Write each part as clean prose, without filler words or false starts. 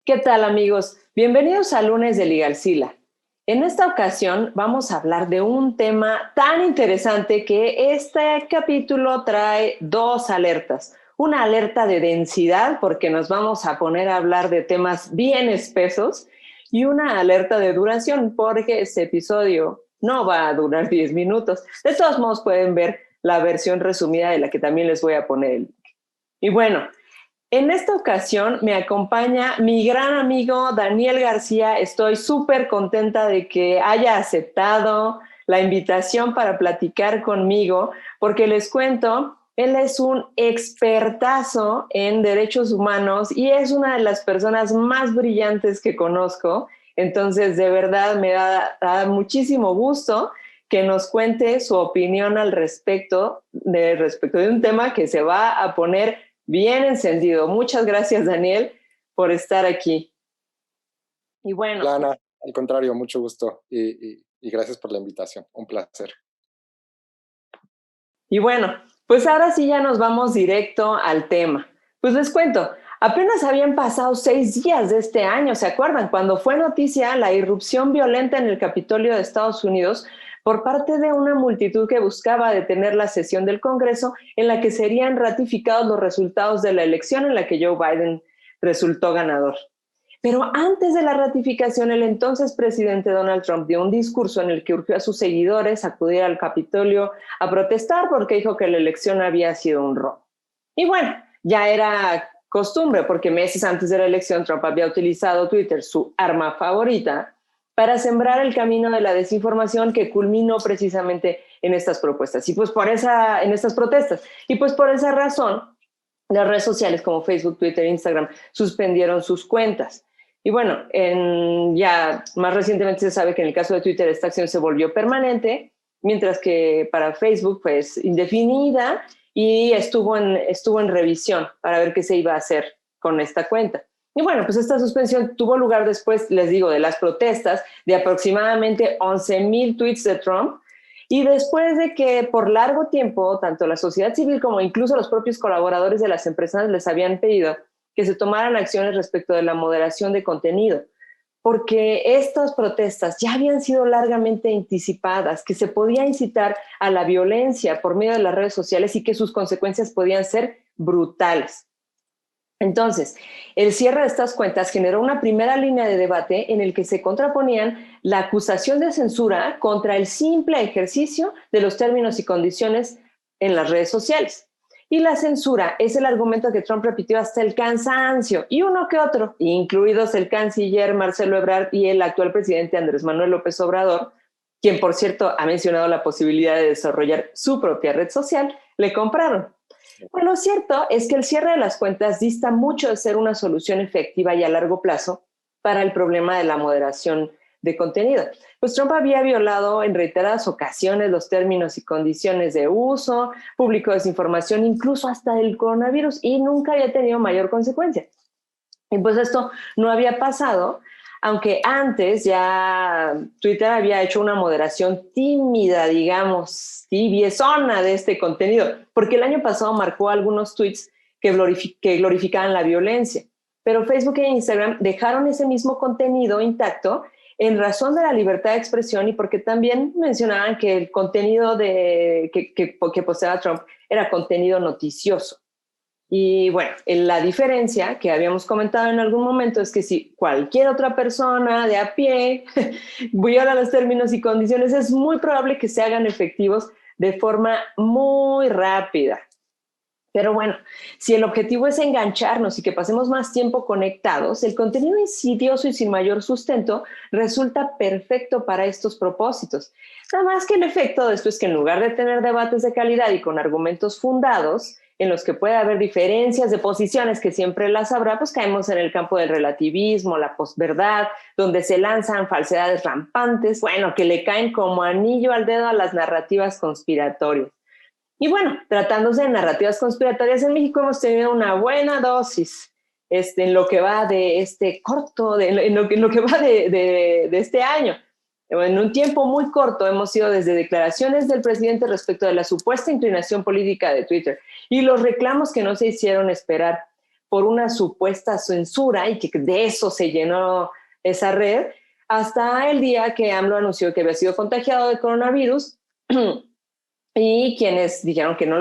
¿Qué tal, amigos? Bienvenidos a Lunes de Ligalsila. En esta ocasión vamos a hablar de un tema tan interesante que este capítulo trae dos alertas. Una alerta de densidad, porque nos vamos a poner a hablar de temas bien espesos, y una alerta de duración, porque este episodio no va a durar 10 minutos. De todos modos, pueden ver la versión resumida de la que también les voy a poner el link. Y bueno, en esta ocasión me acompaña mi gran amigo Daniel García. Estoy súper contenta de que haya aceptado la invitación para platicar conmigo, porque les cuento, él es un expertazo en derechos humanos y es una de las personas más brillantes que conozco. Entonces, de verdad, me da muchísimo gusto que nos cuente su opinión al respecto de un tema que se va a poner bien encendido. Muchas gracias, Daniel, por estar aquí. Y bueno. Lana, al contrario, mucho gusto y gracias por la invitación. Un placer. Y bueno, pues ahora sí ya nos vamos directo al tema. Pues les cuento, apenas habían pasado 6 días de este año, ¿se acuerdan? Cuando fue noticia la irrupción violenta en el Capitolio de Estados Unidos por parte de una multitud que buscaba detener la sesión del Congreso en la que serían ratificados los resultados de la elección en la que Joe Biden resultó ganador. Pero antes de la ratificación, el entonces presidente Donald Trump dio un discurso en el que urgió a sus seguidores a acudir al Capitolio a protestar porque dijo que la elección había sido un robo. Y bueno, ya era costumbre porque meses antes de la elección Trump había utilizado Twitter, su arma favorita, para sembrar el camino de la desinformación que culminó precisamente en estas propuestas. Y pues en estas protestas. Y pues por esa razón, las redes sociales como Facebook, Twitter, Instagram suspendieron sus cuentas. Y bueno, ya más recientemente se sabe que en el caso de Twitter esta acción se volvió permanente, mientras que para Facebook pues indefinida y estuvo en revisión para ver qué se iba a hacer con esta cuenta. Y bueno, pues esta suspensión tuvo lugar después, les digo, de las protestas de aproximadamente 11,000 tweets de Trump, y después de que por largo tiempo tanto la sociedad civil como incluso los propios colaboradores de las empresas les habían pedido que se tomaran acciones respecto de la moderación de contenido, porque estas protestas ya habían sido largamente anticipadas, que se podía incitar a la violencia por medio de las redes sociales y que sus consecuencias podían ser brutales. Entonces, el cierre de estas cuentas generó una primera línea de debate en el que se contraponían la acusación de censura contra el simple ejercicio de los términos y condiciones en las redes sociales. Y la censura es el argumento que Trump repitió hasta el cansancio, y uno que otro, incluidos el canciller Marcelo Ebrard y el actual presidente Andrés Manuel López Obrador, quien por cierto ha mencionado la posibilidad de desarrollar su propia red social, le compraron. Bueno, lo cierto es que el cierre de las cuentas dista mucho de ser una solución efectiva y a largo plazo para el problema de la moderación de contenido. Pues Trump había violado en reiteradas ocasiones los términos y condiciones de uso, publicó desinformación, incluso hasta del coronavirus, y nunca había tenido mayor consecuencia. Y pues esto no había pasado, aunque antes ya Twitter había hecho una moderación tímida, digamos, tibiezona de este contenido, porque el año pasado marcó algunos tweets que glorificaban la violencia, pero Facebook e Instagram dejaron ese mismo contenido intacto en razón de la libertad de expresión y porque también mencionaban que el contenido que posteaba Trump era contenido noticioso. Y bueno, la diferencia que habíamos comentado en algún momento es que si cualquier otra persona de a pie viola los términos y condiciones, es muy probable que se hagan efectivos de forma muy rápida. Pero bueno, si el objetivo es engancharnos y que pasemos más tiempo conectados, el contenido insidioso y sin mayor sustento resulta perfecto para estos propósitos. Nada más que el efecto de esto es que en lugar de tener debates de calidad y con argumentos fundados, en los que puede haber diferencias de posiciones, que siempre las habrá, pues caemos en el campo del relativismo, la posverdad, donde se lanzan falsedades rampantes, bueno, que le caen como anillo al dedo a las narrativas conspiratorias. Y bueno, tratándose de narrativas conspiratorias, en México hemos tenido una buena dosis en lo que va de este corto, en lo que va de este año. En un tiempo muy corto hemos ido desde declaraciones del presidente respecto de la supuesta inclinación política de Twitter y los reclamos que no se hicieron esperar por una supuesta censura y que de eso se llenó esa red, hasta el día que AMLO anunció que había sido contagiado de coronavirus y quienes dijeron que no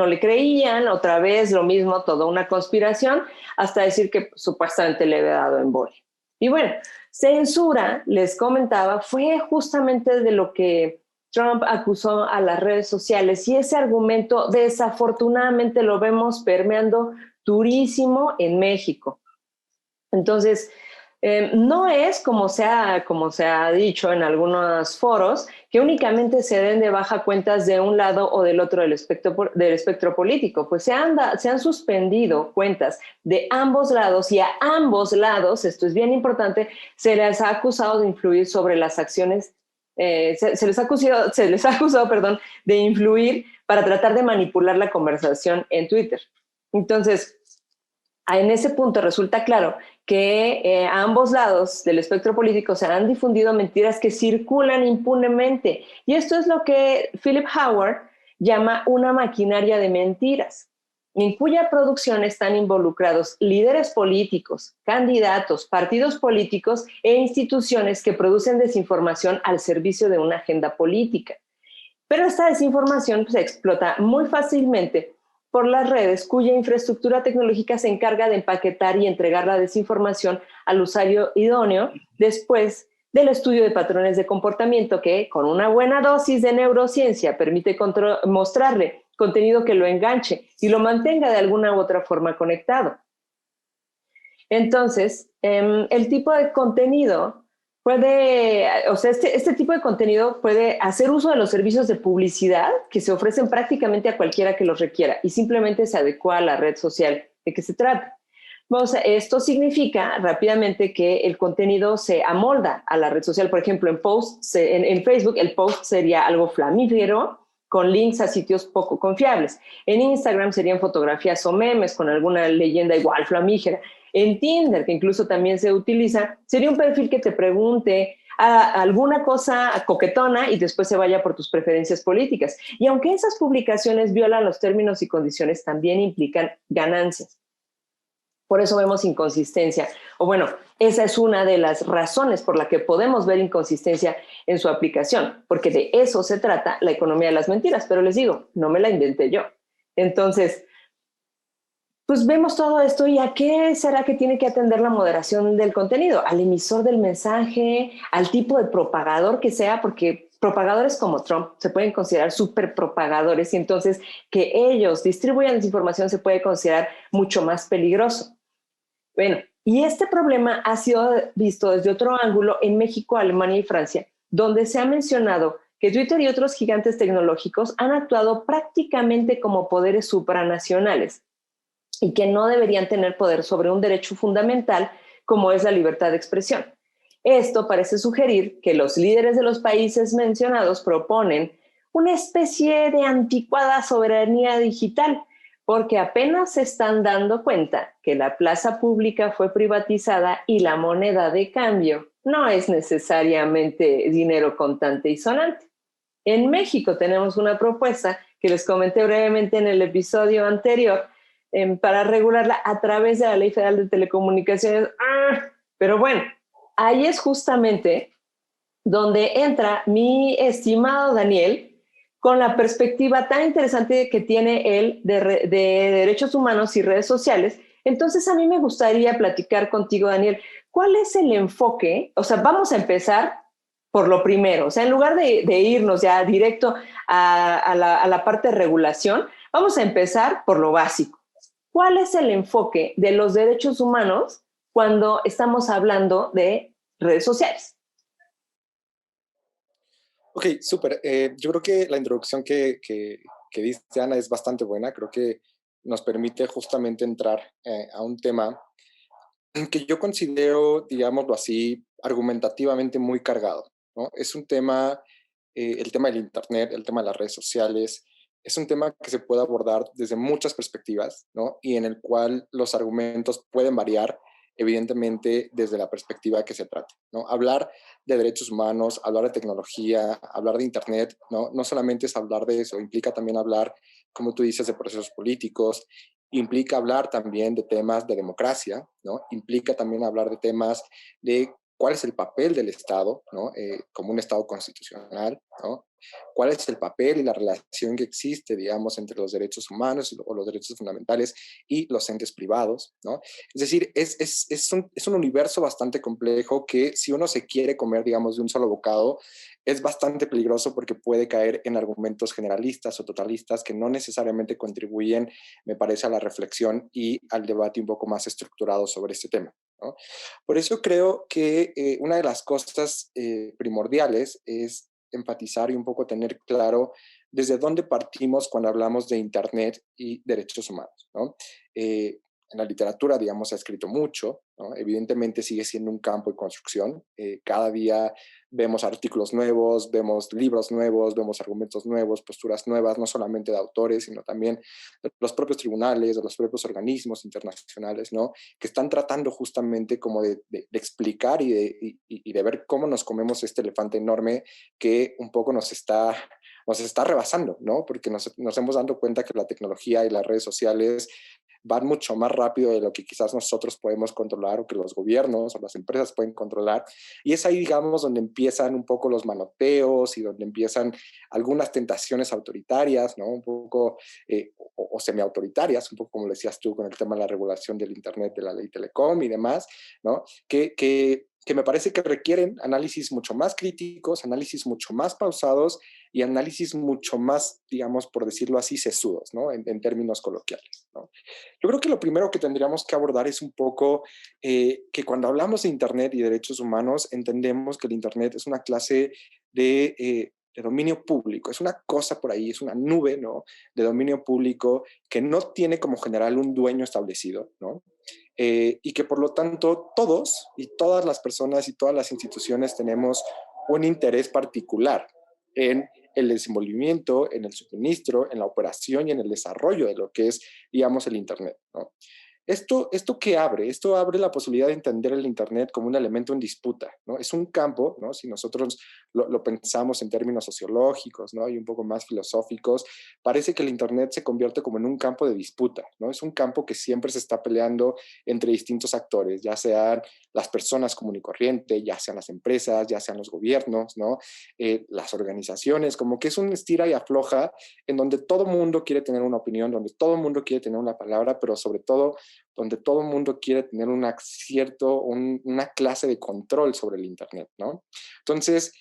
le creían, otra vez lo mismo, toda una conspiración, hasta decir que supuestamente le había dado embolia. Y bueno, censura, les comentaba, fue justamente de lo que Trump acusó a las redes sociales, y ese argumento desafortunadamente lo vemos permeando durísimo en México. Entonces, no es como se ha dicho en algunos foros, que únicamente se den de baja cuentas de un lado o del otro del espectro político, pues se han suspendido cuentas de ambos lados, y a ambos lados, esto es bien importante, se les ha acusado de influir sobre las acciones, se les ha acusado, perdón, de influir para tratar de manipular la conversación en Twitter. Entonces, en ese punto resulta claro que a ambos lados del espectro político se han difundido mentiras que circulan impunemente. Y esto es lo que Philip Howard llama una maquinaria de mentiras, en cuya producción están involucrados líderes políticos, candidatos, partidos políticos e instituciones que producen desinformación al servicio de una agenda política. Pero esta desinformación se explota muy fácilmente por las redes, cuya infraestructura tecnológica se encarga de empaquetar y entregar la desinformación al usuario idóneo después del estudio de patrones de comportamiento que, con una buena dosis de neurociencia, permite mostrarle contenido que lo enganche y lo mantenga de alguna u otra forma conectado. Entonces, el tipo de contenido este tipo de contenido puede hacer uso de los servicios de publicidad que se ofrecen prácticamente a cualquiera que los requiera, y simplemente se adecua a la red social de que se trata. Esto significa rápidamente que el contenido se amolda a la red social. Por ejemplo, en Facebook el post sería algo flamígero, con links a sitios poco confiables. En Instagram serían fotografías o memes con alguna leyenda igual flamígera. En Tinder, que incluso también se utiliza, sería un perfil que te pregunte alguna cosa coquetona y después se vaya por tus preferencias políticas. Y aunque esas publicaciones violan los términos y condiciones, también implican ganancias. Por eso vemos inconsistencia, o bueno, esa es una de las razones por la que podemos ver inconsistencia en su aplicación, porque de eso se trata la economía de las mentiras. Pero les digo, no me la inventé yo. Entonces, pues vemos todo esto, y ¿a qué será que tiene que atender la moderación del contenido? Al emisor del mensaje, al tipo de propagador que sea, porque propagadores como Trump se pueden considerar súper propagadores, y entonces que ellos distribuyan desinformación se puede considerar mucho más peligroso. Bueno, y este problema ha sido visto desde otro ángulo en México, Alemania y Francia, donde se ha mencionado que Twitter y otros gigantes tecnológicos han actuado prácticamente como poderes supranacionales y que no deberían tener poder sobre un derecho fundamental como es la libertad de expresión. Esto parece sugerir que los líderes de los países mencionados proponen una especie de anticuada soberanía digital, porque apenas se están dando cuenta que la plaza pública fue privatizada y la moneda de cambio no es necesariamente dinero contante y sonante. En México tenemos una propuesta que les comenté brevemente en el episodio anterior, para regularla a través de la Ley Federal de Telecomunicaciones. Pero bueno, ahí es justamente donde entra mi estimado Daniel, con la perspectiva tan interesante que tiene él de derechos humanos y redes sociales. Entonces, a mí me gustaría platicar contigo, Daniel, ¿cuál es el enfoque? O sea, vamos a empezar por lo primero. O sea, en lugar de irnos ya directo a la parte de regulación, vamos a empezar por lo básico. ¿Cuál es el enfoque de los derechos humanos cuando estamos hablando de redes sociales? Ok, súper. Yo creo que la introducción que diste, Ana, es bastante buena. Creo que nos permite justamente entrar a un tema que yo considero, digámoslo así, argumentativamente muy cargado, ¿no? Es un tema, el tema del Internet, el tema de las redes sociales, es un tema que se puede abordar desde muchas perspectivas, ¿no? Y en el cual los argumentos pueden variar, evidentemente, desde la perspectiva que se trate, ¿no? Hablar de derechos humanos, hablar de tecnología, hablar de Internet, ¿no? No solamente es hablar de eso, implica también hablar, como tú dices, de procesos políticos, implica hablar también de temas de democracia, ¿no? Implica también hablar de temas de cuál es el papel del Estado, ¿no? Como un Estado constitucional, ¿no? Cuál es el papel y la relación que existe, digamos, entre los derechos humanos o los derechos fundamentales y los entes privados, ¿no? Es decir, es un universo bastante complejo que si uno se quiere comer, digamos, de un solo bocado, es bastante peligroso porque puede caer en argumentos generalistas o totalistas que no necesariamente contribuyen, me parece, a la reflexión y al debate un poco más estructurado sobre este tema, ¿no? Por eso creo que una de las cosas primordiales es enfatizar y un poco tener claro desde dónde partimos cuando hablamos de Internet y derechos humanos, ¿no? En la literatura, digamos, se ha escrito mucho, ¿no? Evidentemente sigue siendo un campo de construcción. Cada día vemos artículos nuevos, vemos libros nuevos, vemos argumentos nuevos, posturas nuevas, no solamente de autores, sino también de los propios tribunales, de los propios organismos internacionales, ¿no? Que están tratando justamente como de explicar y de ver cómo nos comemos este elefante enorme que un poco nos está rebasando, ¿no? Porque nos hemos dado cuenta que la tecnología y las redes sociales van mucho más rápido de lo que quizás nosotros podemos controlar o que los gobiernos o las empresas pueden controlar. Y es ahí, digamos, donde empiezan un poco los manoteos y donde empiezan algunas tentaciones autoritarias, ¿no? Un poco, o semiautoritarias, un poco como decías tú con el tema de la regulación del Internet, de la ley Telecom y demás, ¿no? Que me parece que requieren análisis mucho más críticos, análisis mucho más pausados y análisis mucho más, digamos, por decirlo así, sesudos, ¿no? En términos coloquiales, ¿no? Yo creo que lo primero que tendríamos que abordar es un poco que cuando hablamos de Internet y derechos humanos, entendemos que el Internet es una clase de dominio público, es una cosa por ahí, es una nube, ¿no? De dominio público que no tiene como general un dueño establecido, ¿no? Y que por lo tanto todos y todas las personas y todas las instituciones tenemos un interés particular en el desenvolvimiento, en el suministro, en la operación y en el desarrollo de lo que es, digamos, el Internet, ¿no? ¿Esto qué abre? Esto abre la posibilidad de entender el Internet como un elemento en disputa, ¿no? Es un campo, ¿no? Si nosotros lo pensamos en términos sociológicos, ¿no? Y un poco más filosóficos, parece que el Internet se convierte como en un campo de disputa, ¿no? Es un campo que siempre se está peleando entre distintos actores, ya sean las personas común y corriente, ya sean las empresas, ya sean los gobiernos, ¿no? Las organizaciones, como que es un estira y afloja en donde todo mundo quiere tener una opinión, donde todo mundo quiere tener una palabra, pero sobre todo donde todo el mundo quiere tener una clase de control sobre el Internet, ¿no? Entonces,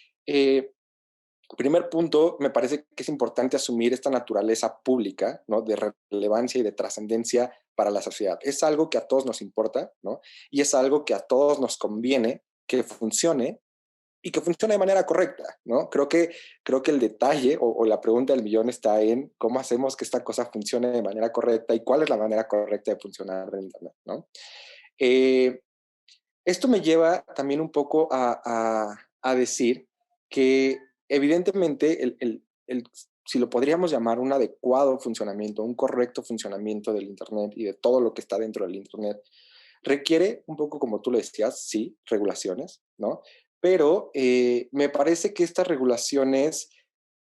primer punto, me parece que es importante asumir esta naturaleza pública, ¿no? De relevancia y de trascendencia para la sociedad. Es algo que a todos nos importa, ¿no? Y es algo que a todos nos conviene que funcione y que funcione de manera correcta, ¿no? Creo que el detalle o la pregunta del millón está en cómo hacemos que esta cosa funcione de manera correcta y cuál es la manera correcta de funcionar en Internet, ¿no? Eh, Esto me lleva también un poco a decir que evidentemente si lo podríamos llamar un adecuado funcionamiento, un correcto funcionamiento del Internet y de todo lo que está dentro del Internet, requiere un poco, como tú lo decías, sí, regulaciones, ¿no? Pero me parece que estas regulaciones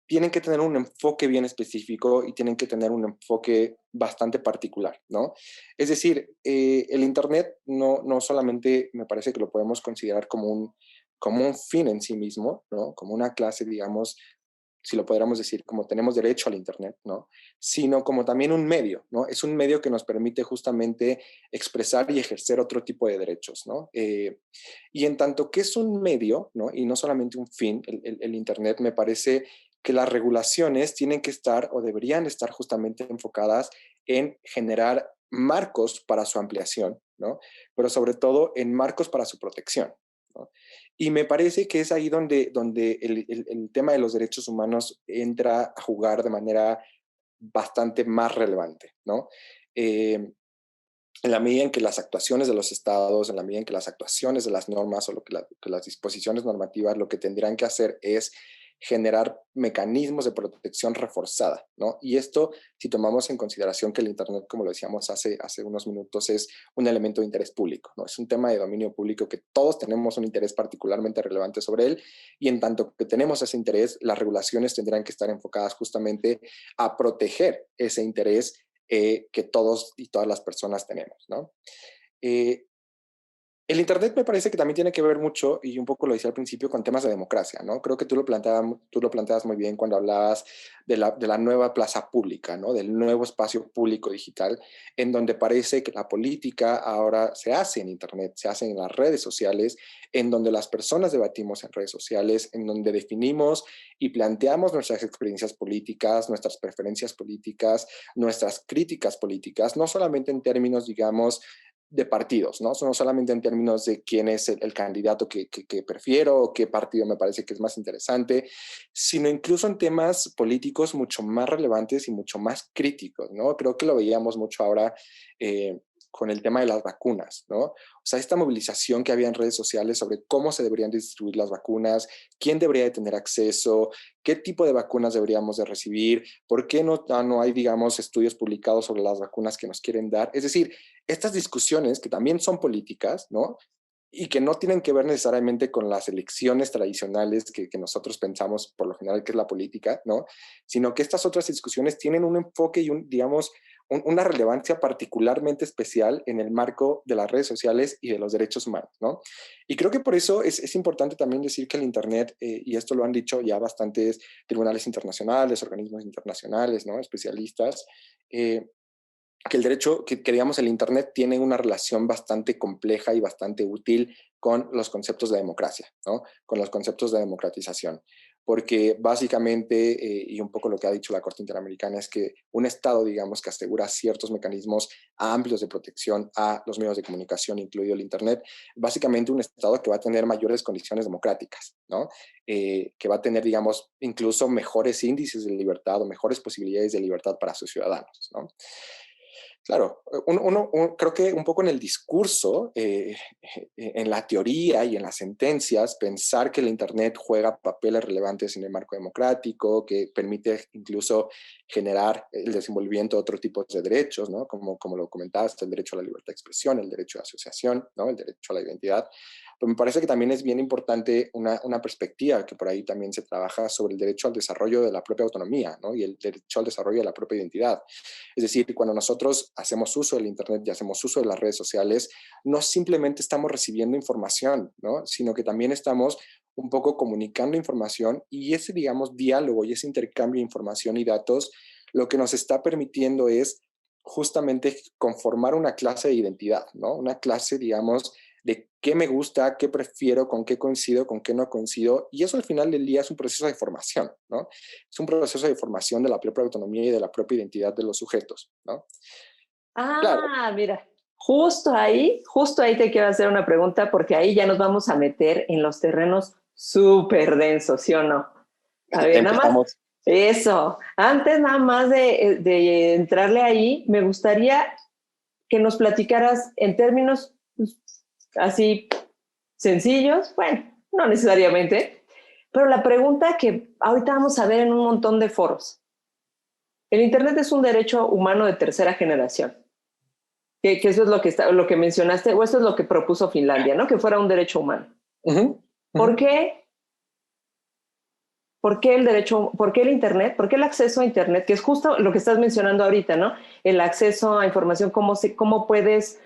tienen que tener un enfoque bien específico y tienen que tener un enfoque bastante particular, ¿no? Es decir, el Internet no solamente me parece que lo podemos considerar como un fin en sí mismo, ¿no? Como una clase, digamos, si lo podríamos decir, como tenemos derecho al Internet, ¿no? Sino como también un medio, ¿no? Es un medio que nos permite justamente expresar y ejercer otro tipo de derechos, ¿no? Y en tanto que es un medio, ¿no? Y no solamente un fin, el Internet, me parece que las regulaciones tienen que estar o deberían estar justamente enfocadas en generar marcos para su ampliación, ¿no? Pero sobre todo en marcos para su protección, ¿no? Y me parece que es ahí donde el tema de los derechos humanos entra a jugar de manera bastante más relevante, ¿no? En la medida en que las actuaciones de los estados, en la medida en que las actuaciones de las normas o que las disposiciones normativas lo que tendrán que hacer es generar mecanismos de protección reforzada, ¿no? Y esto, si tomamos en consideración que el Internet, como lo decíamos hace unos minutos, es un elemento de interés público, ¿no? Es un tema de dominio público que todos tenemos un interés particularmente relevante sobre él y en tanto que tenemos ese interés, las regulaciones tendrán que estar enfocadas justamente a proteger ese interés que todos y todas las personas tenemos, ¿no? Eh, el Internet me parece que también tiene que ver mucho, y un poco lo decía al principio, con temas de democracia, ¿no? Creo que tú lo planteabas muy bien cuando hablabas de la nueva plaza pública, ¿no? Del nuevo espacio público digital, en donde parece que la política ahora se hace en Internet, se hace en las redes sociales, en donde las personas debatimos en redes sociales, en donde definimos y planteamos nuestras experiencias políticas, nuestras preferencias políticas, nuestras críticas políticas, no solamente en términos, digamos, de partidos, ¿no? No solamente en términos de quién es el candidato que prefiero o qué partido me parece que es más interesante, sino incluso en temas políticos mucho más relevantes y mucho más críticos, ¿no? Creo que lo veíamos mucho ahora con el tema de las vacunas, ¿no? O sea, esta movilización que había en redes sociales sobre cómo se deberían distribuir las vacunas, quién debería de tener acceso, qué tipo de vacunas deberíamos de recibir, por qué no hay, digamos, estudios publicados sobre las vacunas que nos quieren dar. Es decir, estas discusiones que también son políticas, ¿no? Y que no tienen que ver necesariamente con las elecciones tradicionales que nosotros pensamos por lo general que es la política, ¿no? Sino que estas otras discusiones tienen un enfoque y digamos, una relevancia particularmente especial en el marco de las redes sociales y de los derechos humanos, ¿no? Y creo que por eso es importante también decir que el Internet, y esto lo han dicho ya bastantes tribunales internacionales, organismos internacionales, ¿no? Especialistas, que el derecho, que digamos el Internet tiene una relación bastante compleja y bastante útil con los conceptos de democracia, ¿no? Con los conceptos de democratización. Porque básicamente, y un poco lo que ha dicho la Corte Interamericana, es que un Estado, digamos, que asegura ciertos mecanismos amplios de protección a los medios de comunicación, incluido el Internet, básicamente un Estado que va a tener mayores condiciones democráticas, ¿no? Que va a tener, digamos, incluso mejores índices de libertad o mejores posibilidades de libertad para sus ciudadanos, ¿no? Claro, creo que un poco en el discurso, en la teoría y en las sentencias, pensar que el Internet juega papeles relevantes en el marco democrático, que permite incluso generar el desenvolvimiento de otro tipo de derechos, ¿no? Como lo comentaste, el derecho a la libertad de expresión, el derecho a asociación, ¿no? El derecho a la identidad. Pero me parece que también es bien importante una perspectiva que por ahí también se trabaja sobre el derecho al desarrollo de la propia autonomía, ¿no? Y el derecho al desarrollo de la propia identidad. Es decir, cuando nosotros hacemos uso del Internet y hacemos uso de las redes sociales, no simplemente estamos recibiendo información, ¿no? Sino que también estamos un poco comunicando información y ese, digamos, diálogo y ese intercambio de información y datos, lo que nos está permitiendo es justamente conformar una clase de identidad, ¿no? Una clase, digamos, de qué me gusta, qué prefiero, con qué coincido, con qué no coincido, y eso al final del día es un proceso de formación, ¿no? Es un proceso de formación de la propia autonomía y de la propia identidad de los sujetos, ¿no? Claro. Mira, justo ahí te quiero hacer una pregunta porque ahí ya nos vamos a meter en los terrenos súper densos, ¿sí o no? A ver, nada más, Empezamos. eso. Antes nada más de entrarle ahí, me gustaría que nos platicaras en términos pues, así sencillos, bueno, no necesariamente, pero la pregunta que ahorita vamos a ver en un montón de foros. El Internet es un derecho humano de tercera generación. Que eso es lo que mencionaste, o eso es lo que propuso Finlandia, ¿no? Que fuera un derecho humano. Uh-huh, ¿Por uh-huh. qué? ¿Por qué el derecho, por qué el Internet? ¿Por qué el acceso a Internet? Que es justo lo que estás mencionando ahorita, ¿no? El acceso a información, cómo puedes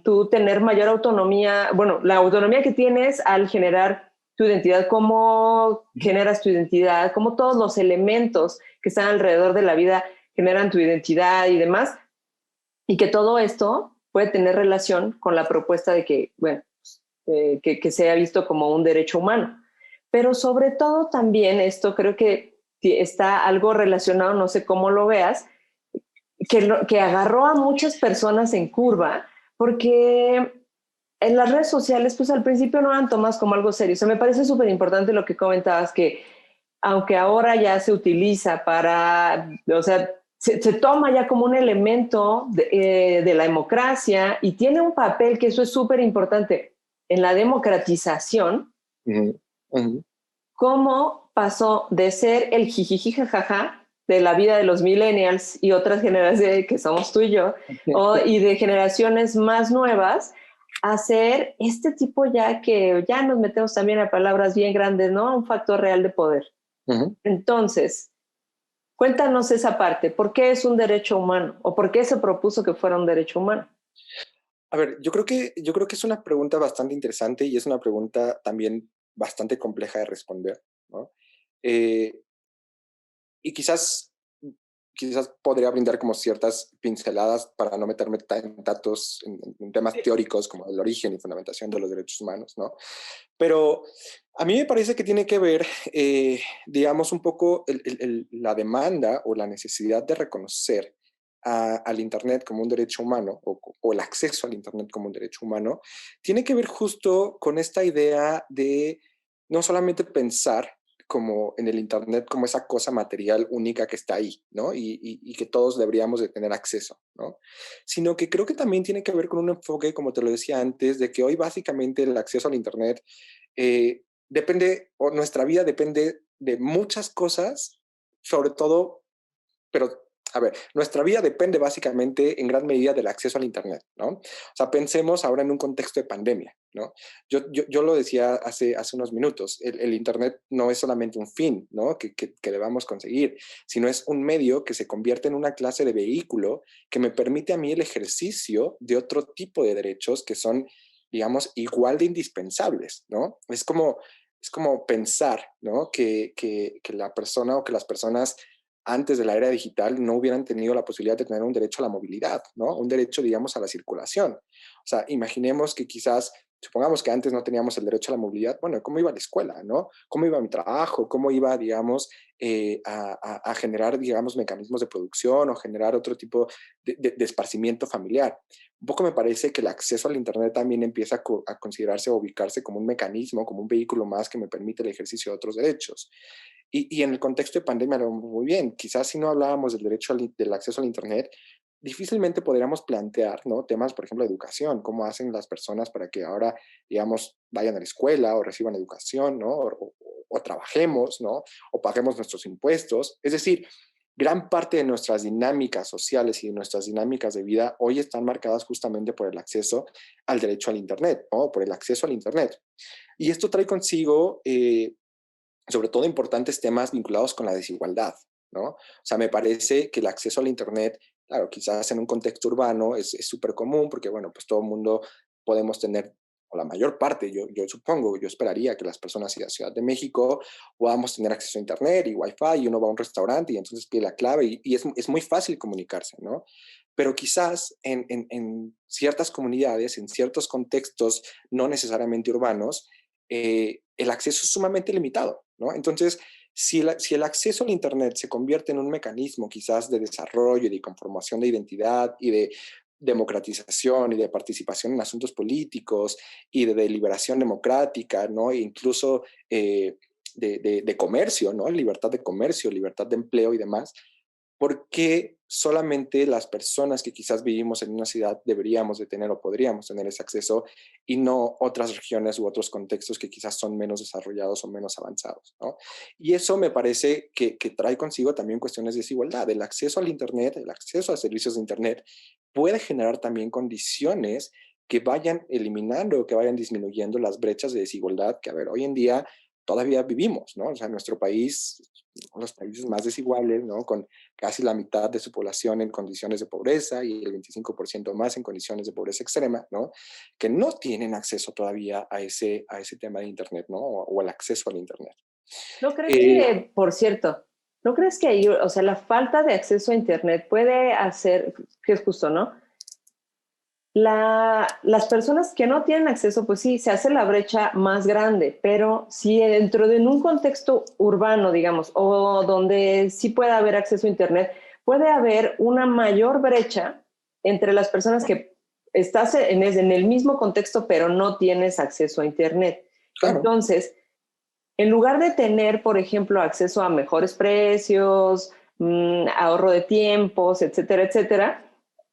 tú tener mayor autonomía, bueno, la autonomía que tienes al generar tu identidad, cómo generas tu identidad, cómo todos los elementos que están alrededor de la vida generan tu identidad y demás, y que todo esto puede tener relación con la propuesta de que, bueno, que sea visto como un derecho humano. Pero sobre todo también esto creo que está algo relacionado, no sé cómo lo veas, que agarró a muchas personas en curva, porque en las redes sociales, pues al principio no eran tomadas como algo serio. O sea, me parece súper importante lo que comentabas, que aunque ahora ya se utiliza para, o sea, se toma ya como un elemento de la democracia y tiene un papel que eso es súper importante en la democratización, Uh-huh, uh-huh. cómo pasó de ser el jijiji jajaja de la vida de los millennials y otras generaciones que somos tú y yo, y de generaciones más nuevas, a ser este tipo ya que ya nos metemos también a palabras bien grandes, ¿no? Un factor real de poder. Uh-huh. Entonces, Cuéntanos esa parte. ¿Por qué es un derecho humano? ¿O por qué se propuso que fuera un derecho humano? A ver, yo creo que es una pregunta bastante interesante y es una pregunta también bastante compleja de responder, ¿no? Eh, y quizás podría brindar como ciertas pinceladas para no meterme en datos, en temas teóricos como el origen y fundamentación de los derechos humanos, ¿no? Pero a mí me parece que tiene que ver, digamos, un poco la demanda o la necesidad de reconocer al Internet como un derecho humano o el acceso al Internet como un derecho humano, tiene que ver justo con esta idea de no solamente pensar como en el Internet como esa cosa material única que está ahí, ¿no? Y que todos deberíamos de tener acceso, ¿no? Sino que creo que también tiene que ver con un enfoque, como te lo decía antes, de que hoy básicamente el acceso al Internet depende, o nuestra vida depende de muchas cosas, sobre todo, pero a ver, nuestra vida depende básicamente en gran medida del acceso al Internet, ¿no? O sea, pensemos ahora en un contexto de pandemia, ¿no? Yo lo decía hace unos minutos, el Internet no es solamente un fin, ¿no? Que debamos conseguir, sino es un medio que se convierte en una clase de vehículo que me permite a mí el ejercicio de otro tipo de derechos que son, digamos, igual de indispensables, ¿no? Es como pensar, ¿no? Que la persona o que las personas antes de la era digital no hubieran tenido la posibilidad de tener un derecho a la movilidad, ¿no? Un derecho, digamos, a la circulación. O sea, imaginemos que quizás, supongamos que antes no teníamos el derecho a la movilidad, bueno, ¿cómo iba a la escuela, no? ¿Cómo iba a mi trabajo? ¿Cómo iba, digamos, a generar, digamos, mecanismos de producción o generar otro tipo de esparcimiento familiar? Un poco me parece que el acceso al Internet también empieza a considerarse o ubicarse como un mecanismo, como un vehículo más que me permite el ejercicio de otros derechos. Y en el contexto de pandemia lo vemos muy bien. Quizás si no hablábamos del derecho del acceso al Internet, difícilmente podríamos plantear, ¿no? Temas, por ejemplo, de educación, cómo hacen las personas para que ahora, digamos, vayan a la escuela o reciban educación, ¿no? O trabajemos, ¿no? O paguemos nuestros impuestos. Es decir, gran parte de nuestras dinámicas sociales y de nuestras dinámicas de vida hoy están marcadas justamente por el acceso al derecho al Internet, ¿no? Por el acceso al Internet. Y esto trae consigo sobre todo importantes temas vinculados con la desigualdad, ¿no? O sea, me parece que el acceso al Internet, claro, quizás en un contexto urbano es súper común porque, bueno, pues todo el mundo podemos tener, o la mayor parte, yo supongo, yo esperaría que las personas de la Ciudad de México podamos tener acceso a Internet y Wi-Fi y uno va a un restaurante y entonces pide la clave y es muy fácil comunicarse, ¿no? Pero quizás en ciertas comunidades, en ciertos contextos no necesariamente urbanos, el acceso es sumamente limitado, ¿no? Entonces, si el acceso al Internet se convierte en un mecanismo quizás de desarrollo y de conformación de identidad y de democratización y de participación en asuntos políticos y de deliberación democrática, ¿no? E incluso de comercio, ¿no? Libertad de comercio, libertad de empleo y demás, ¿por qué solamente las personas que quizás vivimos en una ciudad deberíamos de tener o podríamos tener ese acceso y no otras regiones u otros contextos que quizás son menos desarrollados o menos avanzados, ¿no? Y eso me parece que trae consigo también cuestiones de desigualdad. El acceso al Internet, el acceso a servicios de Internet puede generar también condiciones que vayan eliminando, que vayan disminuyendo las brechas de desigualdad que, a ver, hoy en día todavía vivimos, ¿no? O sea, nuestro país, uno de los países más desiguales, ¿no? Con casi la mitad de su población en condiciones de pobreza y el 25% más en condiciones de pobreza extrema, ¿no? Que no tienen acceso todavía a ese tema de Internet, ¿no? O al acceso al Internet. ¿No crees Eh, que, por cierto, no crees que ahí, o sea, la falta de acceso a Internet puede hacer, que es justo, ¿no? Las personas que no tienen acceso, pues sí, se hace la brecha más grande, pero si dentro de un contexto urbano, digamos, o donde sí puede haber acceso a Internet, puede haber una mayor brecha entre las personas que estás en el mismo contexto, pero no tienes acceso a Internet. claro, Entonces, en lugar de tener, por ejemplo, acceso a mejores precios, ahorro de tiempos, etcétera, etcétera,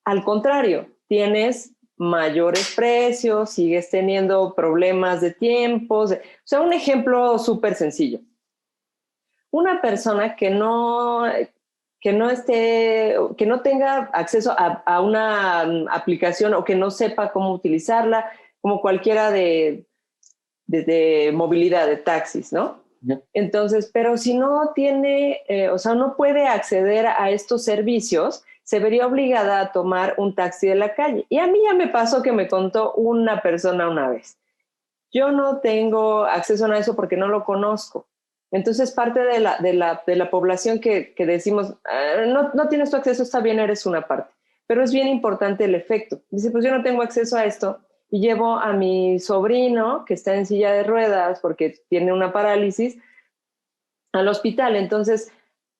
al contrario, tienes mayores precios, sigues teniendo problemas de tiempos. O sea, un ejemplo súper sencillo. Una persona que no tenga acceso a una aplicación o que no sepa cómo utilizarla, como cualquiera de movilidad, de taxis, ¿no? Ujú. Entonces, pero si no tiene, o sea, no puede acceder a estos servicios, se vería obligada a tomar un taxi de la calle. Y a mí ya me pasó que me contó una persona una vez. Yo no tengo acceso a eso porque no lo conozco. Entonces, parte de la población que decimos, no, no tienes tu acceso, está bien, eres una parte. Pero es bien importante el efecto. Dice, pues yo no tengo acceso a esto y llevo a mi sobrino, que está en silla de ruedas porque tiene una parálisis, al hospital. Entonces,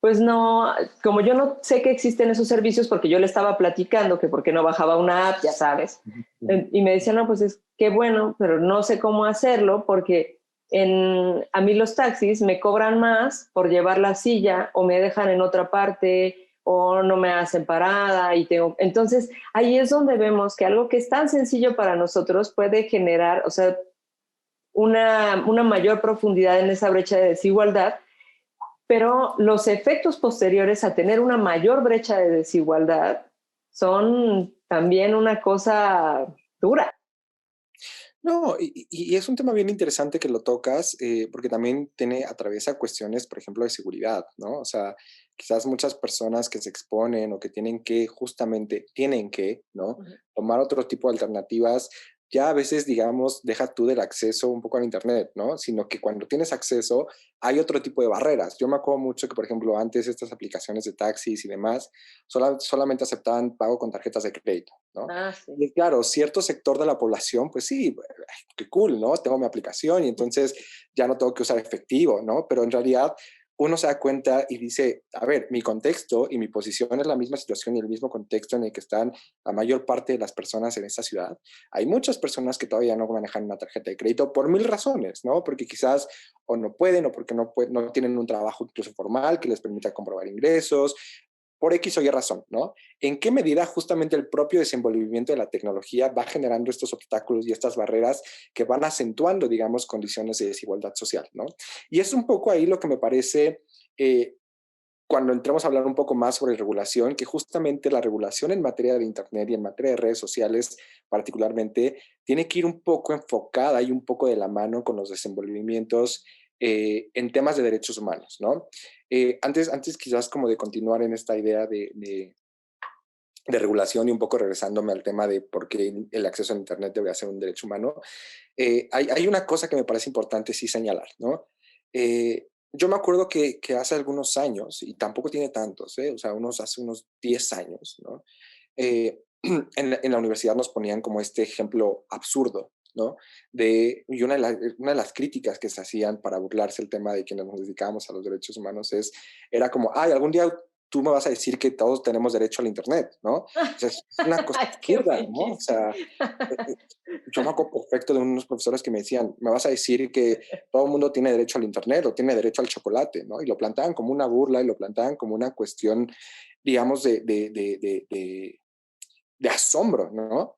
pues no, como yo no sé que existen esos servicios porque yo le estaba platicando que por qué no bajaba una app, ya sabes, Ujú. y me decía, no, pues es que bueno, pero no sé cómo hacerlo porque a mí los taxis me cobran más por llevar la silla o me dejan en otra parte o no me hacen parada y tengo... Entonces, ahí es donde vemos que algo que es tan sencillo para nosotros puede generar, o sea, una mayor profundidad en esa brecha de desigualdad, pero los efectos posteriores a tener una mayor brecha de desigualdad son también una cosa dura. No, y es un tema bien interesante que lo tocas, porque también atraviesa cuestiones, por ejemplo, de seguridad, ¿no? O sea, quizás muchas personas que se exponen o que justamente tienen que, ¿no? Ujú. Tomar otro tipo de alternativas, ya a veces, digamos, deja tú del acceso un poco al Internet, ¿no? Sino que cuando tienes acceso hay otro tipo de barreras. Yo me acuerdo mucho que, por ejemplo, antes estas aplicaciones de taxis y demás solamente aceptaban pago con tarjetas de crédito, ¿no? Ah, sí. Y claro, cierto sector de la población, pues sí, qué cool, ¿no? Tengo mi aplicación y entonces ya no tengo que usar efectivo, ¿no? Pero en realidad uno se da cuenta y dice, a ver, mi contexto y mi posición es la misma situación y el mismo contexto en el que están la mayor parte de las personas en esta ciudad. Hay muchas personas que todavía no manejan una tarjeta de crédito por mil razones, ¿no? Porque quizás o no pueden o porque no tienen un trabajo incluso formal que les permita comprobar ingresos, por X o Y razón, ¿no? ¿En qué medida justamente el propio desenvolvimiento de la tecnología va generando estos obstáculos y estas barreras que van acentuando, digamos, condiciones de desigualdad social, ¿no? Y es un poco ahí lo que me parece, cuando entremos a hablar un poco más sobre regulación, que justamente la regulación en materia de Internet y en materia de redes sociales particularmente, tiene que ir un poco enfocada y un poco de la mano con los desenvolvimientos en temas de derechos humanos, ¿no? Antes quizás como de continuar en esta idea de regulación y un poco regresándome al tema de por qué el acceso a Internet debería ser un derecho humano, hay una cosa que me parece importante sí señalar, ¿no? Yo me acuerdo que hace algunos años, y tampoco tiene tantos, o sea, hace unos 10 años, ¿no? En la universidad nos ponían como este ejemplo absurdo, ¿no? Y una de las críticas que se hacían para burlarse el tema de quienes nos dedicábamos a los derechos humanos era como, ay, algún día tú me vas a decir que todos tenemos derecho al Internet, ¿no? O sea, es una cosa Qué absurda, buen ¿no? O chiste. sea, yo me acuerdo perfecto de unos profesores que me decían, me vas a decir que todo el mundo tiene derecho al Internet o tiene derecho al chocolate, ¿no? Y lo planteaban como una burla y lo planteaban como una cuestión, digamos, de asombro, ¿no?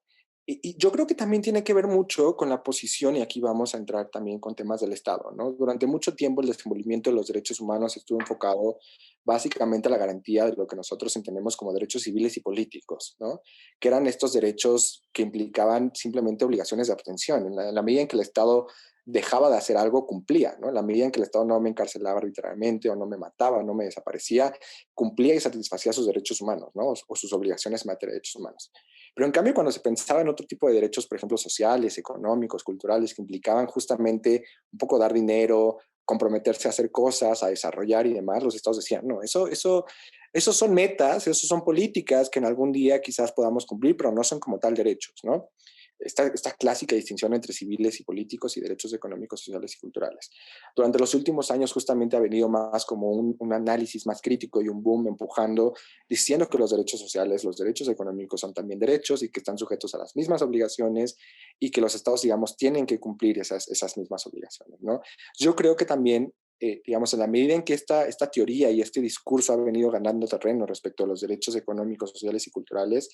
Y yo creo que también tiene que ver mucho con la posición, y aquí vamos a entrar también con temas del Estado, ¿no? Durante mucho tiempo el desenvolvimiento de los derechos humanos estuvo enfocado básicamente a la garantía de lo que nosotros entendemos como derechos civiles y políticos, ¿no? Que eran estos derechos que implicaban simplemente obligaciones de abstención. En la medida en que el Estado dejaba de hacer algo, cumplía, ¿no? En la medida en que el Estado no me encarcelaba arbitrariamente o no me mataba, o no me desaparecía, cumplía y satisfacía sus derechos humanos, ¿no? O sus obligaciones en materia de derechos humanos. Pero en cambio, cuando se pensaba en otro tipo de derechos, por ejemplo, sociales, económicos, culturales, que implicaban justamente un poco dar dinero, comprometerse a hacer cosas, a desarrollar y demás, los estados decían, no, eso son metas, eso son políticas que en algún día quizás podamos cumplir, pero no son como tal derechos, ¿no? Esta clásica distinción entre civiles y políticos y derechos económicos, sociales y culturales. Durante los últimos años justamente ha venido más como un análisis más crítico y un boom empujando, diciendo que los derechos sociales, los derechos económicos son también derechos y que están sujetos a las mismas obligaciones y que los estados, digamos, tienen que cumplir esas mismas obligaciones, ¿no? Yo creo que también, digamos, en la medida en que esta teoría y este discurso ha venido ganando terreno respecto a los derechos económicos, sociales y culturales,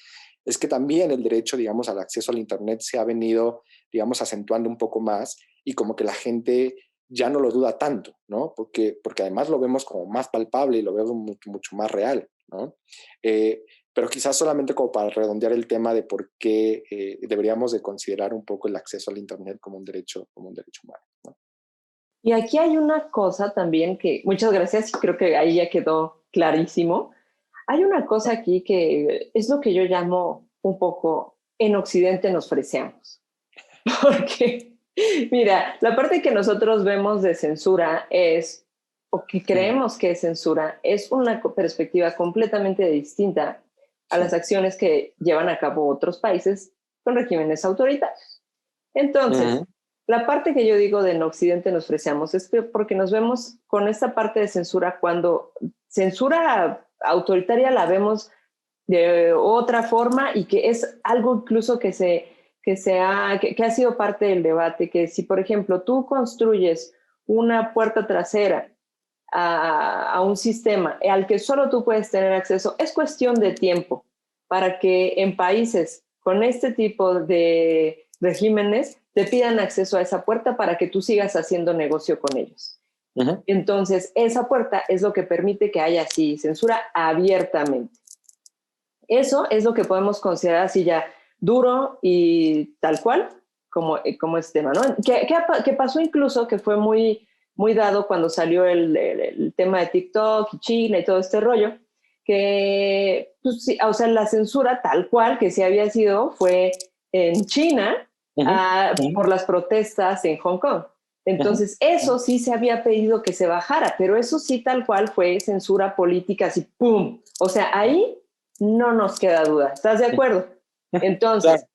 es que también el derecho, digamos, al acceso al Internet se ha venido, digamos, acentuando un poco más y como que la gente ya no lo duda tanto, ¿no? Porque además lo vemos como más palpable y lo vemos mucho, mucho más real, ¿no? Pero quizás solamente como para redondear el tema de por qué deberíamos de considerar un poco el acceso al Internet como un derecho humano, ¿no? Y aquí hay una cosa también que, muchas gracias, creo que ahí ya quedó clarísimo. Hay una cosa aquí que es lo que yo llamo un poco en Occidente nos freseamos. Porque, mira, la parte que nosotros vemos de censura es, o que Ujú. creemos que es censura, es una perspectiva completamente distinta a Sí. las acciones que llevan a cabo otros países con regímenes autoritarios. Entonces, Ujú. la parte que yo digo de en Occidente nos freseamos es que porque nos vemos con esta parte de censura cuando censura autoritaria la vemos de otra forma y que es algo incluso que ha sido parte del debate, que si por ejemplo tú construyes una puerta trasera a un sistema al que solo tú puedes tener acceso, es cuestión de tiempo para que en países con este tipo de regímenes te pidan acceso a esa puerta para que tú sigas haciendo negocio con ellos. Ujú. Entonces, esa puerta es lo que permite que haya así censura abiertamente. Eso es lo que podemos considerar así ya duro y tal cual como este tema, ¿no? Que pasó incluso que fue muy dado cuando salió el tema de TikTok y China y todo este rollo, que, pues, sí, o sea, la censura tal cual que sí había sido fue en China Ujú. Ujú. por las protestas en Hong Kong. Ujú. Entonces, eso sí se había pedido que se bajara, pero eso sí tal cual fue censura política, así, ¡pum! O sea, ahí no nos queda duda. ¿Estás de acuerdo? Claro. Entonces,